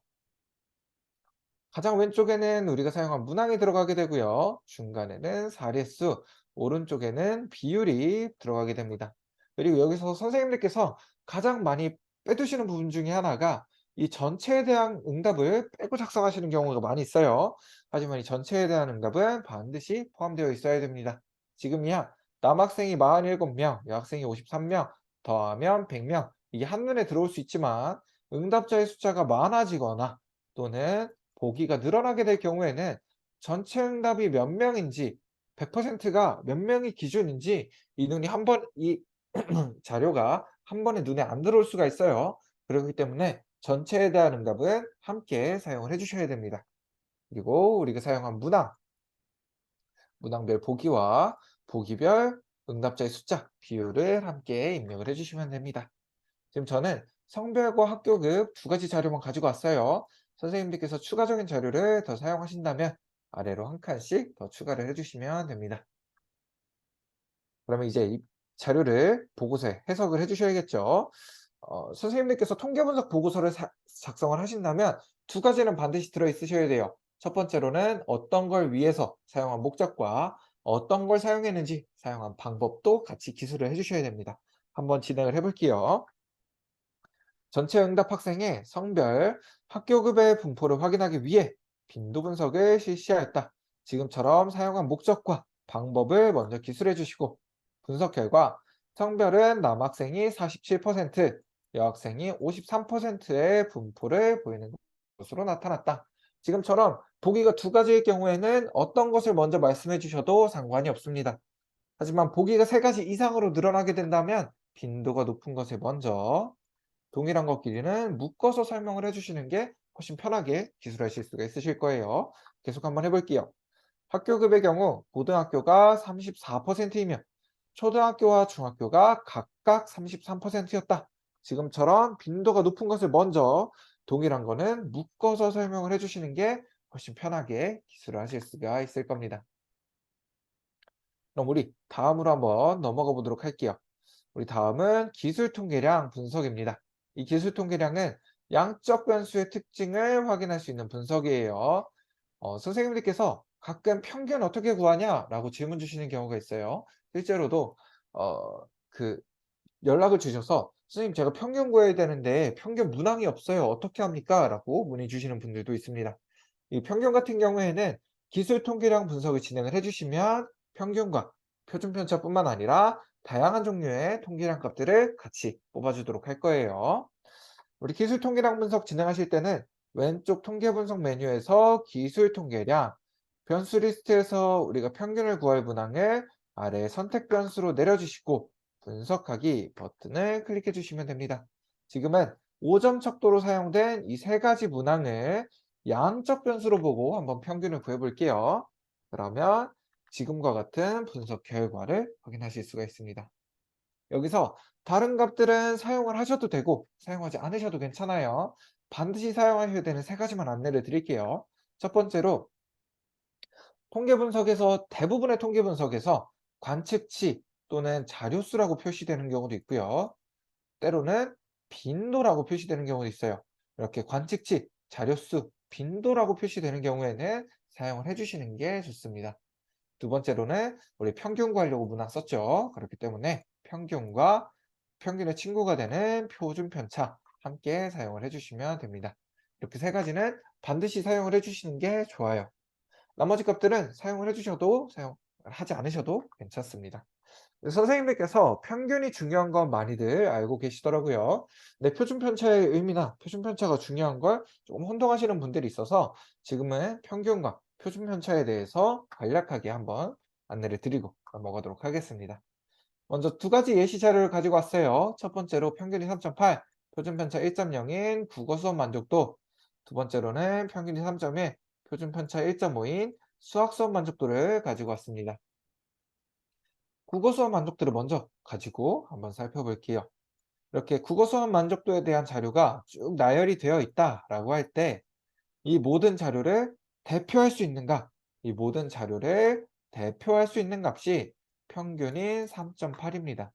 가장 왼쪽에는 우리가 사용한 문항이 들어가게 되고요. 중간에는 사례수, 오른쪽에는 비율이 들어가게 됩니다. 그리고 여기서 선생님들께서 가장 많이 빼두시는 부분 중에 하나가 이 전체에 대한 응답을 빼고 작성하시는 경우가 많이 있어요. 하지만 이 전체에 대한 응답은 반드시 포함되어 있어야 됩니다. 지금이야 남학생이 47명, 여학생이 53명, 더하면 100명. 이게 한눈에 들어올 수 있지만 응답자의 숫자가 많아지거나 또는 보기가 늘어나게 될 경우에는 전체 응답이 몇 명인지 100%가 몇 명이 기준인지 이 눈이 이 자료가 한 번에 눈에 안 들어올 수가 있어요. 그렇기 때문에 전체에 대한 응답은 함께 사용을 해 주셔야 됩니다. 그리고 우리가 사용한 문항별 보기와 보기별 응답자의 숫자, 비율을 함께 입력을 해주시면 됩니다. 지금 저는 성별과 학교급 두 가지 자료만 가지고 왔어요. 선생님들께서 추가적인 자료를 더 사용하신다면 아래로 한 칸씩 더 추가를 해주시면 됩니다. 그러면 이제 이 자료를 보고서에 해석을 해주셔야겠죠. 선생님들께서 통계 분석 보고서를 작성을 하신다면 두 가지는 반드시 들어있으셔야 돼요. 첫 번째로는 어떤 걸 위해서 사용한 목적과 어떤 걸 사용했는지 사용한 방법도 같이 기술을 해주셔야 됩니다. 한번 진행을 해볼게요. 전체 응답 학생의 성별, 학교급의 분포를 확인하기 위해 빈도 분석을 실시하였다. 지금처럼 사용한 목적과 방법을 먼저 기술해 주시고 분석 결과 성별은 남학생이 47%, 여학생이 53%의 분포를 보이는 것으로 나타났다. 지금처럼 보기가 두 가지일 경우에는 어떤 것을 먼저 말씀해 주셔도 상관이 없습니다. 하지만 보기가 세 가지 이상으로 늘어나게 된다면 빈도가 높은 것을 먼저, 동일한 것끼리는 묶어서 설명을 해주시는 게 훨씬 편하게 기술하실 수가 있으실 거예요. 계속 한번 해볼게요. 학교급의 경우 고등학교가 34%이며 초등학교와 중학교가 각각 33%였다. 지금처럼 빈도가 높은 것을 먼저, 동일한 거는 묶어서 설명을 해주시는 게 훨씬 편하게 기술을 하실 수가 있을 겁니다. 그럼 우리 다음으로 한번 넘어가 보도록 할게요. 우리 다음은 기술 통계량 분석입니다. 이 기술 통계량은 양적 변수의 특징을 확인할 수 있는 분석이에요. 선생님들께서 가끔 평균 어떻게 구하냐라고 질문 주시는 경우가 있어요. 실제로도 그 연락을 주셔서 선생님 제가 평균 구해야 되는데 평균 문항이 없어요. 어떻게 합니까? 라고 문의 주시는 분들도 있습니다. 이 평균 같은 경우에는 기술 통계량 분석을 진행을 해주시면 평균과 표준 편차뿐만 아니라 다양한 종류의 통계량 값들을 같이 뽑아주도록 할 거예요. 우리 기술 통계량 분석 진행하실 때는 왼쪽 통계 분석 메뉴에서 기술 통계량, 변수 리스트에서 우리가 평균을 구할 문항을 아래 선택 변수로 내려주시고 분석하기 버튼을 클릭해 주시면 됩니다. 지금은 5점 척도로 사용된 이 세 가지 문항을 양적 변수로 보고 한번 평균을 구해 볼게요. 그러면 지금과 같은 분석 결과를 확인하실 수가 있습니다. 여기서 다른 값들은 사용을 하셔도 되고 사용하지 않으셔도 괜찮아요. 반드시 사용하셔야 되는 세 가지만 안내를 드릴게요. 첫 번째로 통계 분석에서 대부분의 통계 분석에서 관측치 또는 자료수라고 표시되는 경우도 있고요. 때로는 빈도라고 표시되는 경우도 있어요. 이렇게 관측치, 자료수, 빈도라고 표시되는 경우에는 사용을 해주시는 게 좋습니다. 두 번째로는 우리 평균 구하려고 문항 썼죠. 그렇기 때문에 평균과 평균의 친구가 되는 표준 편차 함께 사용을 해주시면 됩니다. 이렇게 세 가지는 반드시 사용을 해주시는 게 좋아요. 나머지 값들은 사용을 해주셔도 사용하지 않으셔도 괜찮습니다. 선생님들께서 평균이 중요한 건 많이들 알고 계시더라고요. 근데 표준 편차의 의미나 표준 편차가 중요한 걸 조금 혼동하시는 분들이 있어서 지금은 평균과 표준 편차에 대해서 간략하게 한번 안내를 드리고 넘어가도록 하겠습니다. 먼저 두 가지 예시 자료를 가지고 왔어요. 첫 번째로 평균이 3.8, 표준 편차 1.0인 국어 수업 만족도, 두 번째로는 평균이 3.1, 표준 편차 1.5인 수학 수업 만족도를 가지고 왔습니다. 국어 수업 만족도를 먼저 가지고 한번 살펴볼게요. 이렇게 국어 수업 만족도에 대한 자료가 쭉 나열이 되어 있다라고 할 때 이 모든 자료를 대표할 수 있는 값, 이 모든 자료를 대표할 수 있는 값이 평균인 3.8입니다.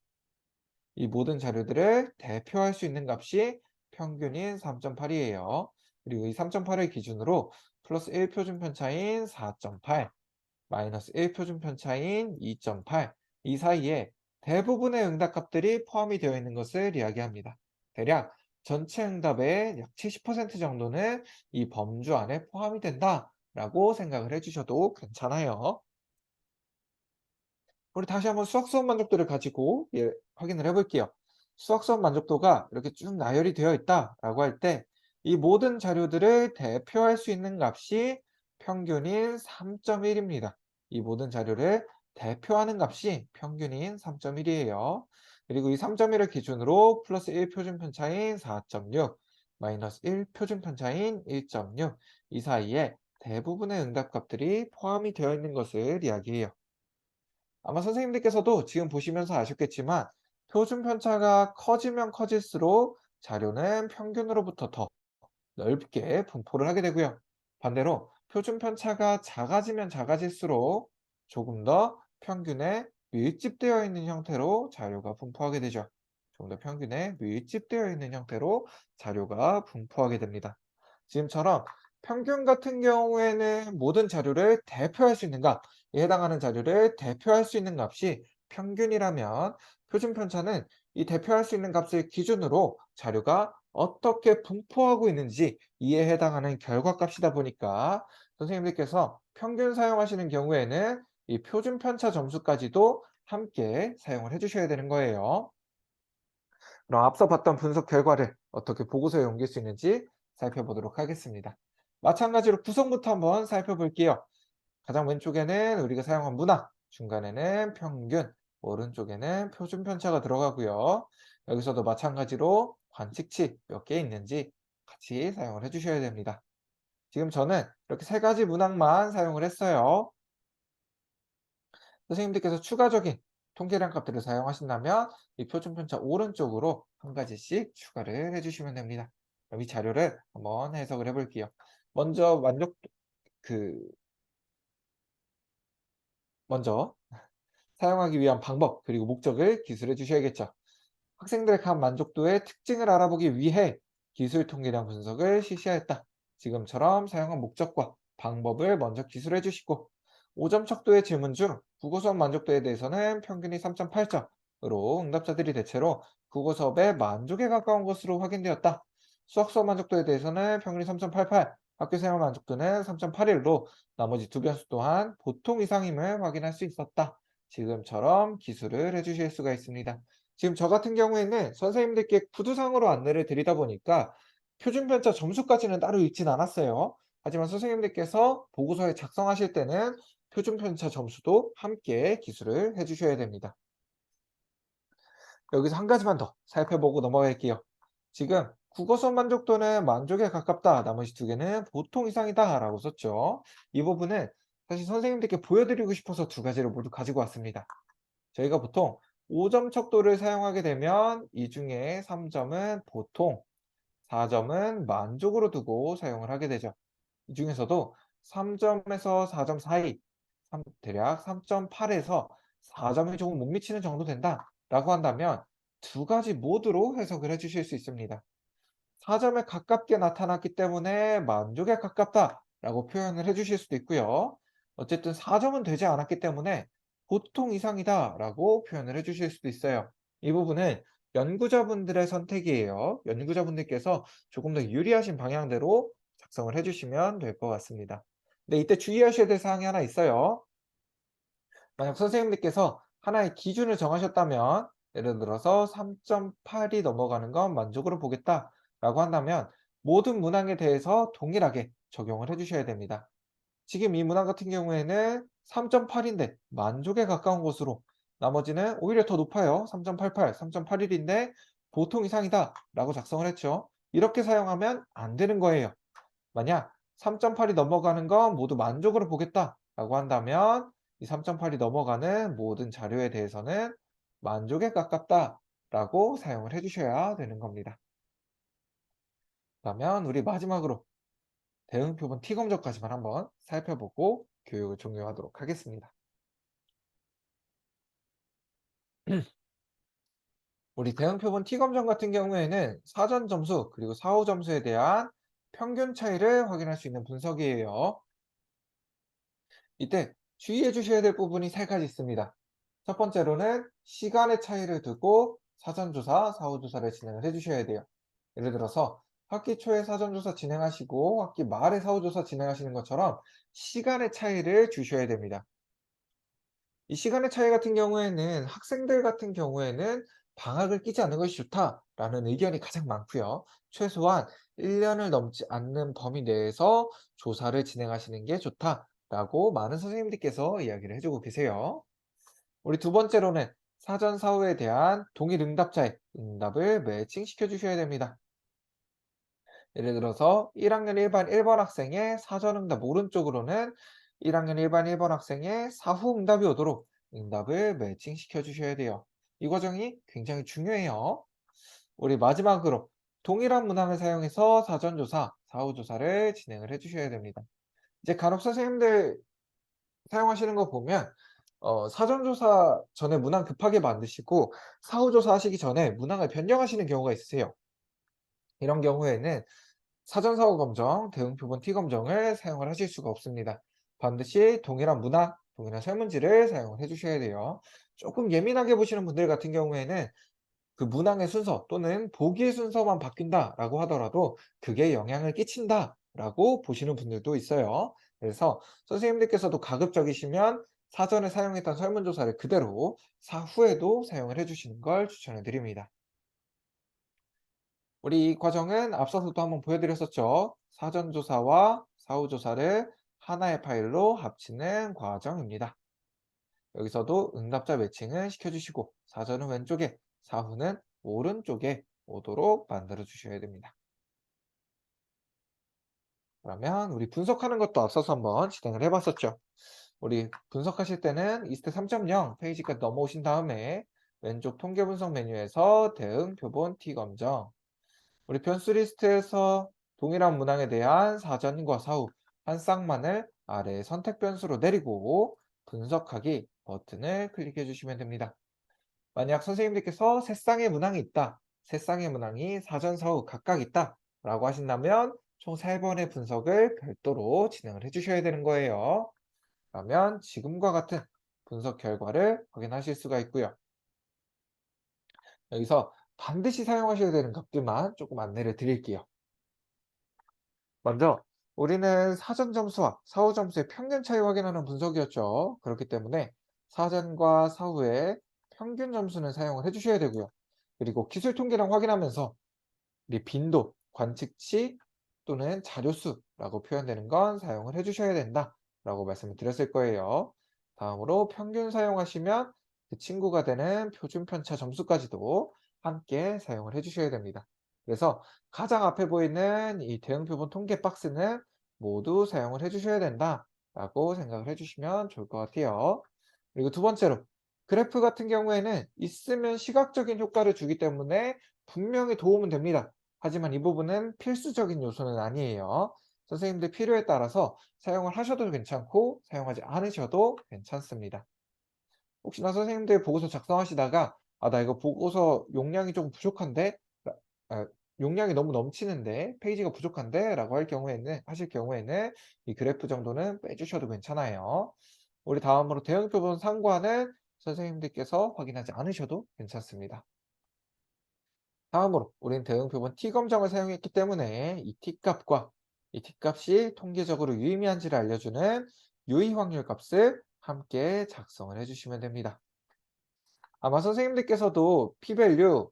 이 모든 자료들을 대표할 수 있는 값이 평균인 3.8이에요. 그리고 이 3.8을 기준으로 플러스 1 표준 편차인 4.8, 마이너스 1 표준 편차인 2.8, 이 사이에 대부분의 응답값들이 포함이 되어 있는 것을 이야기합니다. 대략 전체 응답의 약 70% 정도는 이 범주 안에 포함이 된다라고 생각을 해주셔도 괜찮아요. 우리 다시 한번 수학 수업 만족도를 가지고 확인을 해볼게요. 수학 수업 만족도가 이렇게 쭉 나열이 되어 있다라고 할 때 이 모든 자료들을 대표할 수 있는 값이 평균인 3.1입니다. 이 모든 자료를 대표하는 값이 평균인 3.1이에요. 그리고 이 3.1을 기준으로 플러스 1 표준 편차인 4.6, 마이너스 1 표준 편차인 1.6, 이 사이에 대부분의 응답값들이 포함이 되어 있는 것을 이야기해요. 아마 선생님들께서도 지금 보시면서 아셨겠지만 표준 편차가 커지면 커질수록 자료는 평균으로부터 더 넓게 분포를 하게 되고요. 반대로 표준 편차가 작아지면 작아질수록 조금 더 평균에 밀집되어 있는 형태로 자료가 분포하게 되죠. 좀 더 평균에 밀집되어 있는 형태로 자료가 분포하게 됩니다. 지금처럼 평균 같은 경우에는 모든 자료를 대표할 수 있는 값, 에 해당하는 자료를 대표할 수 있는 값이 평균이라면 표준 편차는 이 대표할 수 있는 값을 기준으로 자료가 어떻게 분포하고 있는지 이에 해당하는 결과값이다 보니까 선생님들께서 평균 사용하시는 경우에는 이 표준 편차 점수까지도 함께 사용을 해주셔야 되는 거예요. 그럼 앞서 봤던 분석 결과를 어떻게 보고서에 옮길 수 있는지 살펴보도록 하겠습니다. 마찬가지로 구성부터 한번 살펴볼게요. 가장 왼쪽에는 우리가 사용한 문항, 중간에는 평균, 오른쪽에는 표준 편차가 들어가고요. 여기서도 마찬가지로 관측치 몇 개 있는지 같이 사용을 해주셔야 됩니다. 지금 저는 이렇게 세 가지 문항만 사용을 했어요. 선생님들께서 추가적인 통계량 값들을 사용하신다면 이 표준 편차 오른쪽으로 한 가지씩 추가를 해주시면 됩니다. 그럼 이 자료를 한번 해석을 해볼게요. 먼저 그 먼저 사용하기 위한 방법 그리고 목적을 기술해 주셔야겠죠. 학생들의 간 만족도의 특징을 알아보기 위해 기술 통계량 분석을 실시하였다. 지금처럼 사용한 목적과 방법을 먼저 기술해 주시고 5점 척도의 질문 중 국어 수업 만족도에 대해서는 평균이 3.8점으로 응답자들이 대체로 국어 수업의 만족에 가까운 것으로 확인되었다. 수학 수업 만족도에 대해서는 평균이 3.88, 학교 생활 만족도는 3.81로 나머지 두 변수 또한 보통 이상임을 확인할 수 있었다. 지금처럼 기술을 해주실 수가 있습니다. 지금 저 같은 경우에는 선생님들께 구두상으로 안내를 드리다 보니까 표준 편차 점수까지는 따로 읽진 않았어요. 하지만 선생님들께서 보고서에 작성하실 때는 표준 편차 점수도 함께 기술을 해주셔야 됩니다. 여기서 한 가지만 더 살펴보고 넘어갈게요. 지금 국어 수업 만족도는 만족에 가깝다. 나머지 두 개는 보통 이상이다. 라고 썼죠. 이 부분은 사실 선생님들께 보여드리고 싶어서 두 가지를 모두 가지고 왔습니다. 저희가 보통 5점 척도를 사용하게 되면 이 중에 3점은 보통, 4점은 만족으로 두고 사용을 하게 되죠. 이 중에서도 3점에서 4점 사이, 대략 3.8에서 4점이 조금 못 미치는 정도 된다라고 한다면 두 가지 모두로 해석을 해주실 수 있습니다. 4점에 가깝게 나타났기 때문에 만족에 가깝다라고 표현을 해주실 수도 있고요. 어쨌든 4점은 되지 않았기 때문에 보통 이상이다라고 표현을 해주실 수도 있어요. 이 부분은 연구자분들의 선택이에요. 연구자분들께서 조금 더 유리하신 방향대로 작성을 해주시면 될 것 같습니다. 근데 이때 주의하셔야 될 사항이 하나 있어요. 만약 선생님들께서 하나의 기준을 정하셨다면 예를 들어서 3.8이 넘어가는 건 만족으로 보겠다라고 한다면 모든 문항에 대해서 동일하게 적용을 해주셔야 됩니다. 지금 이 문항 같은 경우에는 3.8인데 만족에 가까운 것으로 나머지는 오히려 더 높아요. 3.88, 3.81인데 보통 이상이다 라고 작성을 했죠. 이렇게 사용하면 안 되는 거예요. 만약 3.8이 넘어가는 건 모두 만족으로 보겠다라고 한다면 이 3.8이 넘어가는 모든 자료에 대해서는 만족에 가깝다라고 사용을 해주셔야 되는 겁니다. 그러면 우리 마지막으로 대응 표본 T 검정까지만 한번 살펴보고 교육을 종료하도록 하겠습니다. 우리 대응 표본 T 검정 같은 경우에는 사전 점수 그리고 사후 점수에 대한 평균 차이를 확인할 수 있는 분석이에요. 이때 주의해 주셔야 될 부분이 세 가지 있습니다. 첫 번째로는 시간의 차이를 두고 사전조사, 사후조사를 진행을 해 주셔야 돼요. 예를 들어서 학기 초에 사전조사 진행하시고 학기 말에 사후조사 진행하시는 것처럼 시간의 차이를 주셔야 됩니다. 이 시간의 차이 같은 경우에는 학생들 같은 경우에는 방학을 끼지 않는 것이 좋다라는 의견이 가장 많고요. 최소한 1년을 넘지 않는 범위 내에서 조사를 진행하시는 게 좋다라고 많은 선생님들께서 이야기를 해주고 계세요. 우리 두 번째로는 사전 사후에 대한 동일 응답자의 응답을 매칭시켜 주셔야 됩니다. 예를 들어서 1학년 일반 1번 학생의 사전응답 오른쪽으로는 1학년 일반 1번 학생의 사후응답이 오도록 응답을 매칭시켜 주셔야 돼요. 이 과정이 굉장히 중요해요. 우리 마지막으로 동일한 문항을 사용해서 사전조사, 사후조사를 진행을 해 주셔야 됩니다. 이제 간혹 선생님들 사용하시는 거 보면 사전조사 전에 문항 급하게 만드시고 사후조사 하시기 전에 문항을 변경하시는 경우가 있으세요. 이런 경우에는 사전사후 검정, 대응표본 T검정을 사용을 하실 수가 없습니다. 반드시 동일한 문항, 동일한 설문지를 사용을 해 주셔야 돼요. 조금 예민하게 보시는 분들 같은 경우에는 그 문항의 순서 또는 보기의 순서만 바뀐다라고 하더라도 그게 영향을 끼친다라고 보시는 분들도 있어요. 그래서 선생님들께서도 가급적이시면 사전에 사용했던 설문조사를 그대로 사후에도 사용을 해 주시는 걸 추천을 드립니다. 우리 이 과정은 앞서서도 한번 보여드렸었죠. 사전조사와 사후조사를 하나의 파일로 합치는 과정입니다. 여기서도 응답자 매칭을 시켜주시고 사전은 왼쪽에, 사후는 오른쪽에 오도록 만들어 주셔야 됩니다. 그러면 우리 분석하는 것도 앞서서 한번 진행을 해봤었죠. 우리 분석하실 때는 이스트 3.0 페이지까지 넘어오신 다음에 왼쪽 통계 분석 메뉴에서 대응 표본 T 검정, 우리 변수 리스트에서 동일한 문항에 대한 사전과 사후 한 쌍만을 아래 선택 변수로 내리고 분석하기 버튼을 클릭해 주시면 됩니다. 만약 선생님들께서 세 쌍의 문항이 있다, 세 쌍의 문항이 사전, 사후 각각 있다 라고 하신다면 총 3번의 분석을 별도로 진행을 해 주셔야 되는 거예요. 그러면 지금과 같은 분석 결과를 확인하실 수가 있고요. 여기서 반드시 사용하셔야 되는 것들만 조금 안내를 드릴게요. 먼저 우리는 사전 점수와 사후 점수의 평균 차이 확인하는 분석이었죠. 그렇기 때문에 사전과 사후의 평균 점수는 사용을 해주셔야 되고요. 그리고 기술 통계량 확인하면서 우리 빈도, 관측치 또는 자료수라고 표현되는 건 사용을 해주셔야 된다라고 말씀을 드렸을 거예요. 다음으로 평균 사용하시면 그 친구가 되는 표준 편차 점수까지도 함께 사용을 해주셔야 됩니다. 그래서 가장 앞에 보이는 이 대응 표본 통계 박스는 모두 사용을 해주셔야 된다라고 생각을 해주시면 좋을 것 같아요. 그리고 두 번째로 그래프 같은 경우에는 있으면 시각적인 효과를 주기 때문에 분명히 도움은 됩니다. 하지만 이 부분은 필수적인 요소는 아니에요. 선생님들 필요에 따라서 사용을 하셔도 괜찮고 사용하지 않으셔도 괜찮습니다. 혹시나 선생님들 보고서 작성하시다가 나 이거 보고서 용량이 좀 부족한데? 아 용량이 너무 넘치는데 페이지가 부족한데?" 라고 하실 경우에는 이 그래프 정도는 빼주셔도 괜찮아요. 우리 다음으로 대응 표본 상관은 선생님들께서 확인하지 않으셔도 괜찮습니다. 다음으로 우린 대응 표본 T 검정을 사용했기 때문에 이 T 값과 이 T 값이 통계적으로 유의미한지를 알려주는 유의 확률 값을 함께 작성을 해주시면 됩니다. 아마 선생님들께서도 p-value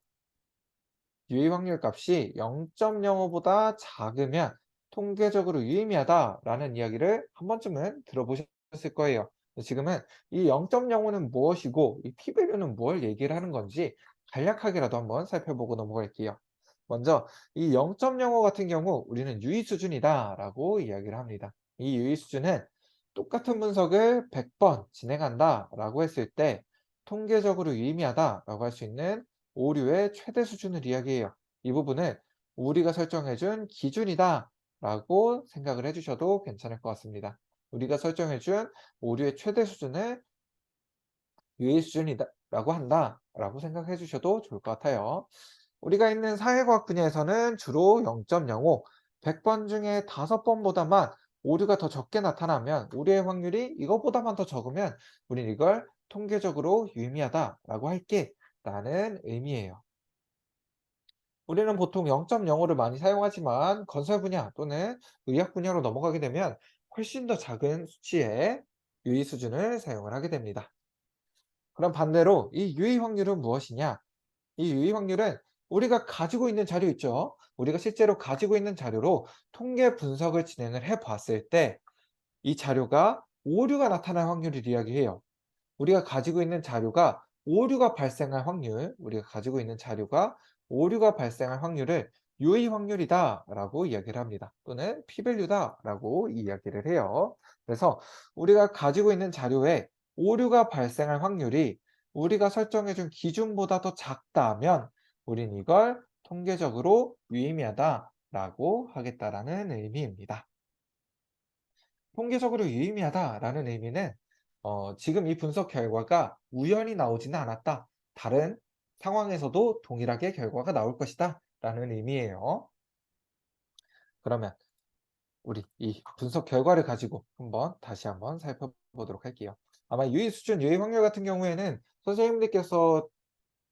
유의 확률 값이 0.05보다 작으면 통계적으로 유의미하다라는 이야기를 한 번쯤은 들어보셨을 거예요. 지금은 이 0.05는 무엇이고 이 p-value는 뭘 얘기를 하는 건지 간략하게라도 한번 살펴보고 넘어갈게요. 먼저 이 0.05 같은 경우 우리는 유의 수준이다라고 이야기를 합니다. 이 유의 수준은 똑같은 분석을 100번 진행한다라고 했을 때 통계적으로 유의미하다라고 할 수 있는 오류의 최대 수준을 이야기해요. 이 부분을 우리가 설정해 준 기준이다 라고 생각을 해 주셔도 괜찮을 것 같습니다. 우리가 설정해 준 오류의 최대 수준을 유의 수준이다 라고 한다 라고 생각해 주셔도 좋을 것 같아요. 우리가 있는 사회과학 분야에서는 주로 0.05, 100번 중에 5번보다만 오류가 더 적게 나타나면 오류의 확률이 이것보다만 더 적으면 우리는 이걸 통계적으로 유의미하다라고 할게 라는 의미예요. 우리는 보통 0.05를 많이 사용하지만 건설 분야 또는 의학 분야로 넘어가게 되면 훨씬 더 작은 수치의 유의 수준을 사용을 하게 됩니다. 그럼 반대로 이 유의 확률은 무엇이냐? 이 유의 확률은 우리가 가지고 있는 자료 있죠. 우리가 실제로 가지고 있는 자료로 통계 분석을 진행을 해 봤을 때 이 자료가 오류가 나타날 확률을 이야기해요. 우리가 가지고 있는 자료가 오류가 발생할 확률, 우리가 가지고 있는 자료가 오류가 발생할 확률을 유의 확률이다라고 이야기를 합니다. 또는 p-value다라고 이야기를 해요. 그래서 우리가 가지고 있는 자료에 오류가 발생할 확률이 우리가 설정해 준 기준보다 더 작다면 우린 이걸 통계적으로 유의미하다라고 하겠다라는 의미입니다. 통계적으로 유의미하다라는 의미는 지금 이 분석 결과가 우연히 나오지는 않았다. 다른 상황에서도 동일하게 결과가 나올 것이다 라는 의미예요. 그러면 우리 이 분석 결과를 가지고 다시 한번 살펴보도록 할게요. 아마 유의 수준, 유의 확률 같은 경우에는 선생님들께서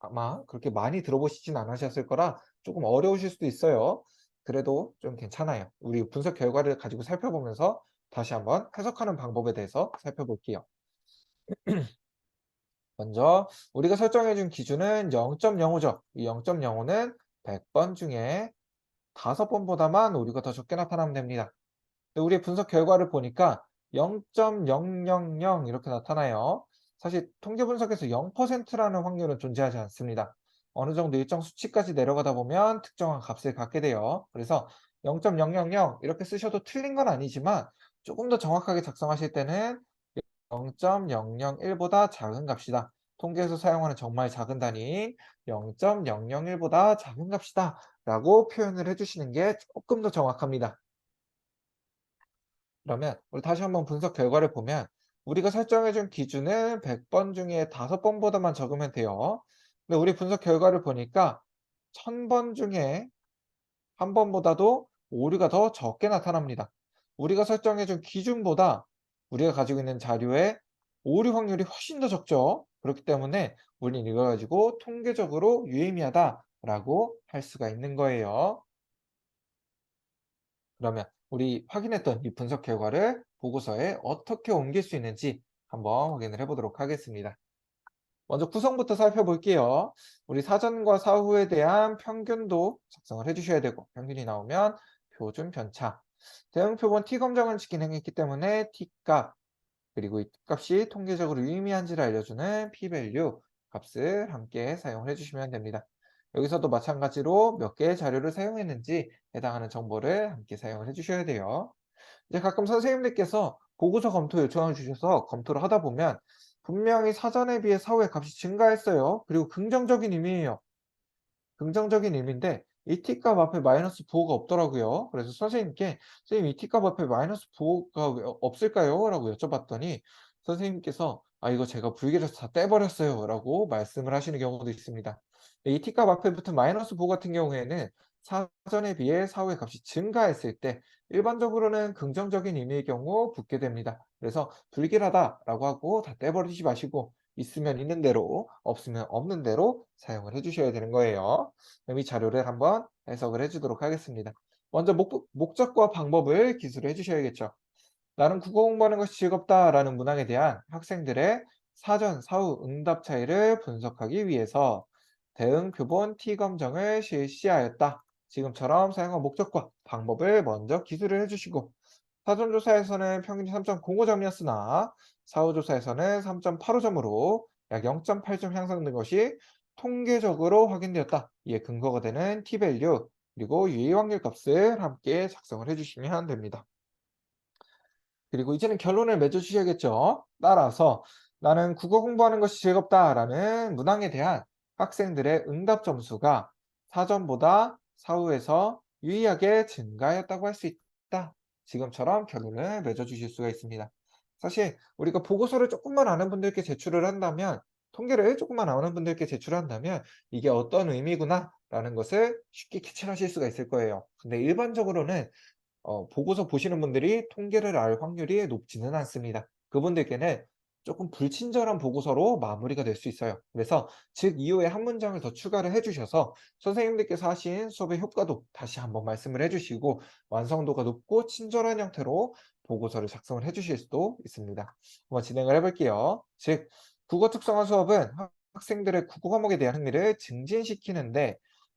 아마 그렇게 많이 들어보시진 않으셨을 거라 조금 어려우실 수도 있어요. 그래도 좀 괜찮아요. 우리 분석 결과를 가지고 살펴보면서 다시 한번 해석하는 방법에 대해서 살펴볼게요. 먼저 우리가 설정해 준 기준은 0.05죠. 이 0.05는 100번 중에 5번보다만 오류가 더 적게 나타나면 됩니다. 근데 우리의 분석 결과를 보니까 0.000 이렇게 나타나요. 사실 통계 분석에서 0%라는 확률은 존재하지 않습니다. 어느 정도 일정 수치까지 내려가다 보면 특정한 값을 갖게 돼요. 그래서 0.000 이렇게 쓰셔도 틀린 건 아니지만 조금 더 정확하게 작성하실 때는 0.001보다 작은 값이다. 통계에서 사용하는 정말 작은 단위인 0.001보다 작은 값이다. 라고 표현을 해주시는 게 조금 더 정확합니다. 그러면 우리 다시 한번 분석 결과를 보면 우리가 설정해 준 기준은 100번 중에 5번보다만 적으면 돼요. 근데 우리 분석 결과를 보니까 1000번 중에 한 번보다도 오류가 더 적게 나타납니다. 우리가 설정해 준 기준보다 우리가 가지고 있는 자료의 오류 확률이 훨씬 더 적죠. 그렇기 때문에 우리는 이걸 가지고 통계적으로 유의미하다라고 할 수가 있는 거예요. 그러면 우리 확인했던 이 분석 결과를 보고서에 어떻게 옮길 수 있는지 한번 확인을 해보도록 하겠습니다. 먼저 구성부터 살펴볼게요. 우리 사전과 사후에 대한 평균도 작성을 해주셔야 되고 평균이 나오면 표준 편차. 대응 표본 t 검정을 진행했기 때문에 t값 그리고 이 값이 통계적으로 유의미한지를 알려주는 p-value 값을 함께 사용을 해주시면 됩니다. 여기서도 마찬가지로 몇 개의 자료를 사용했는지 해당하는 정보를 함께 사용을 해주셔야 돼요. 이제 가끔 선생님들께서 보고서 검토 요청을 주셔서 검토를 하다 보면 분명히 사전에 비해 사후의 값이 증가했어요. 그리고 긍정적인 의미예요. 긍정적인 의미인데 이 t값 앞에 마이너스 부호가 없더라고요. 그래서 선생님께 "선생님 이 t값 앞에 마이너스 부호가 왜 없을까요?" 라고 여쭤봤더니 선생님께서 "아 이거 제가 불길해서 다 떼버렸어요." 라고 말씀을 하시는 경우도 있습니다. 이 t값 앞에 붙은 마이너스 부호 같은 경우에는 사전에 비해 사후의 값이 증가했을 때 일반적으로는 긍정적인 의미의 경우 붙게 됩니다. 그래서 "불길하다."라고 하고 다 떼버리지 마시고 있으면 있는 대로 없으면 없는 대로 사용을 해 주셔야 되는 거예요. 그럼 이 자료를 한번 해석을 해 주도록 하겠습니다. 먼저 목적과 방법을 기술을 해 주셔야겠죠. "나는 국어 공부하는 것이 즐겁다."라는 문항에 대한 학생들의 사전, 사후 응답 차이를 분석하기 위해서 대응 표본 T 검정을 실시하였다. 지금처럼 사용한 목적과 방법을 먼저 기술을 해 주시고 사전조사에서는 평균이 3.05점이었으나 사후조사에서는 3.85점으로 약 0.8점 향상된 것이 통계적으로 확인되었다. 이에 근거가 되는 t-value 그리고 유의확률 값을 함께 작성을 해주시면 됩니다. 그리고 이제는 결론을 맺어주셔야겠죠. 따라서 나는 국어 공부하는 것이 즐겁다라는 문항에 대한 학생들의 응답 점수가 사전보다 사후에서 유의하게 증가하였다고 할 수 있다. 지금처럼 결론을 맺어주실 수가 있습니다. 사실 우리가 보고서를 조금만 아는 분들께 제출을 한다면 통계를 조금만 아는 분들께 제출한다면 이게 어떤 의미구나라는 것을 쉽게 캐치하실 수가 있을 거예요. 근데 일반적으로는 보고서 보시는 분들이 통계를 알 확률이 높지는 않습니다. 그분들께는 조금 불친절한 보고서로 마무리가 될 수 있어요. 그래서 즉 이후에 한 문장을 더 추가를 해 주셔서 선생님들께서 하신 수업의 효과도 다시 한번 말씀을 해 주시고 완성도가 높고 친절한 형태로 보고서를 작성을 해 주실 수도 있습니다. 한번 진행을 해 볼게요. 즉 국어 특성화 수업은 학생들의 국어 과목에 대한 흥미를 증진시키는 데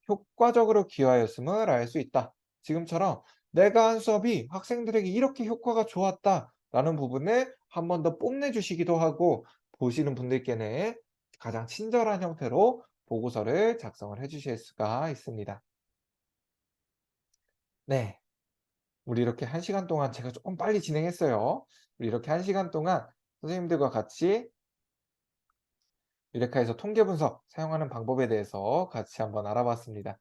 효과적으로 기여하였음을 알 수 있다. 지금처럼 내가 한 수업이 학생들에게 이렇게 효과가 좋았다라는 부분을 한 번 더 뽐내 주시기도 하고 보시는 분들께는 가장 친절한 형태로 보고서를 작성을 해 주실 수가 있습니다. 네. 우리 이렇게 1 시간 동안 제가 쪼끔 빨리 진행했어요. 우리 이렇게 1 시간 동안 선생님들과 같이 유레카에서 통계 분석 사용하는 방법에 대해서 같이 한번 알아봤습니다.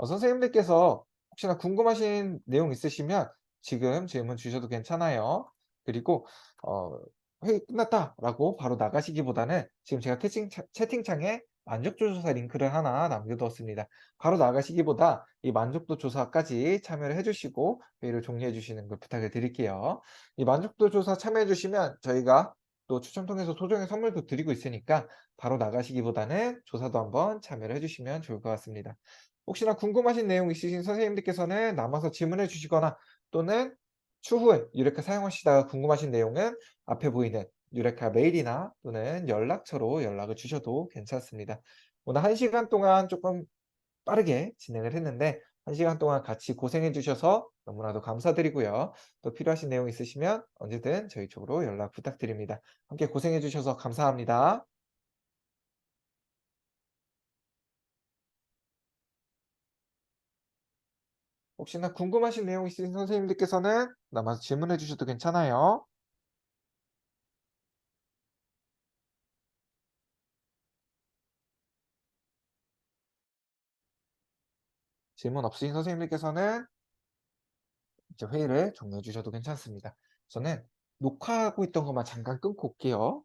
선생님들께서 혹시나 궁금하신 내용 있으시면 지금 질문 주셔도 괜찮아요. 그리고 어 "회의 끝났다."라고 바로 나가시기보다는 지금 제가 채팅창에 만족도 조사 링크를 하나 남겨 두었습니다. 바로 나가시기보다 이 만족도 조사까지 참여를 해 주시고 회의를 종료해 주시는 걸 부탁을 드릴게요. 이 만족도 조사 참여해 주시면 저희가 또 추첨 통해서 소정의 선물도 드리고 있으니까 바로 나가시기보다는 조사도 한번 참여를 해 주시면 좋을 것 같습니다. 혹시나 궁금하신 내용 있으신 선생님들께서는 남아서 질문해 주시거나 또는 추후에 유레카 사용하시다가 궁금하신 내용은 앞에 보이는 유레카 메일이나 또는 연락처로 연락을 주셔도 괜찮습니다. 오늘 1 시간 동안 조금 빠르게 진행을 했는데 1 시간 동안 같이 고생해 주셔서 너무나도 감사드리고요. 또 필요하신 내용 있으시면 언제든 저희 쪽으로 연락 부탁드립니다. 함께 고생해 주셔서 감사합니다. 혹시나 궁금하신 내용 있으신 선생님들께서는 남아서 질문해 주셔도 괜찮아요. 질문 없으신 선생님들께서는 이제 회의를 종료해 주셔도 괜찮습니다. 저는 녹화하고 있던 것만 잠깐 끊고 올게요.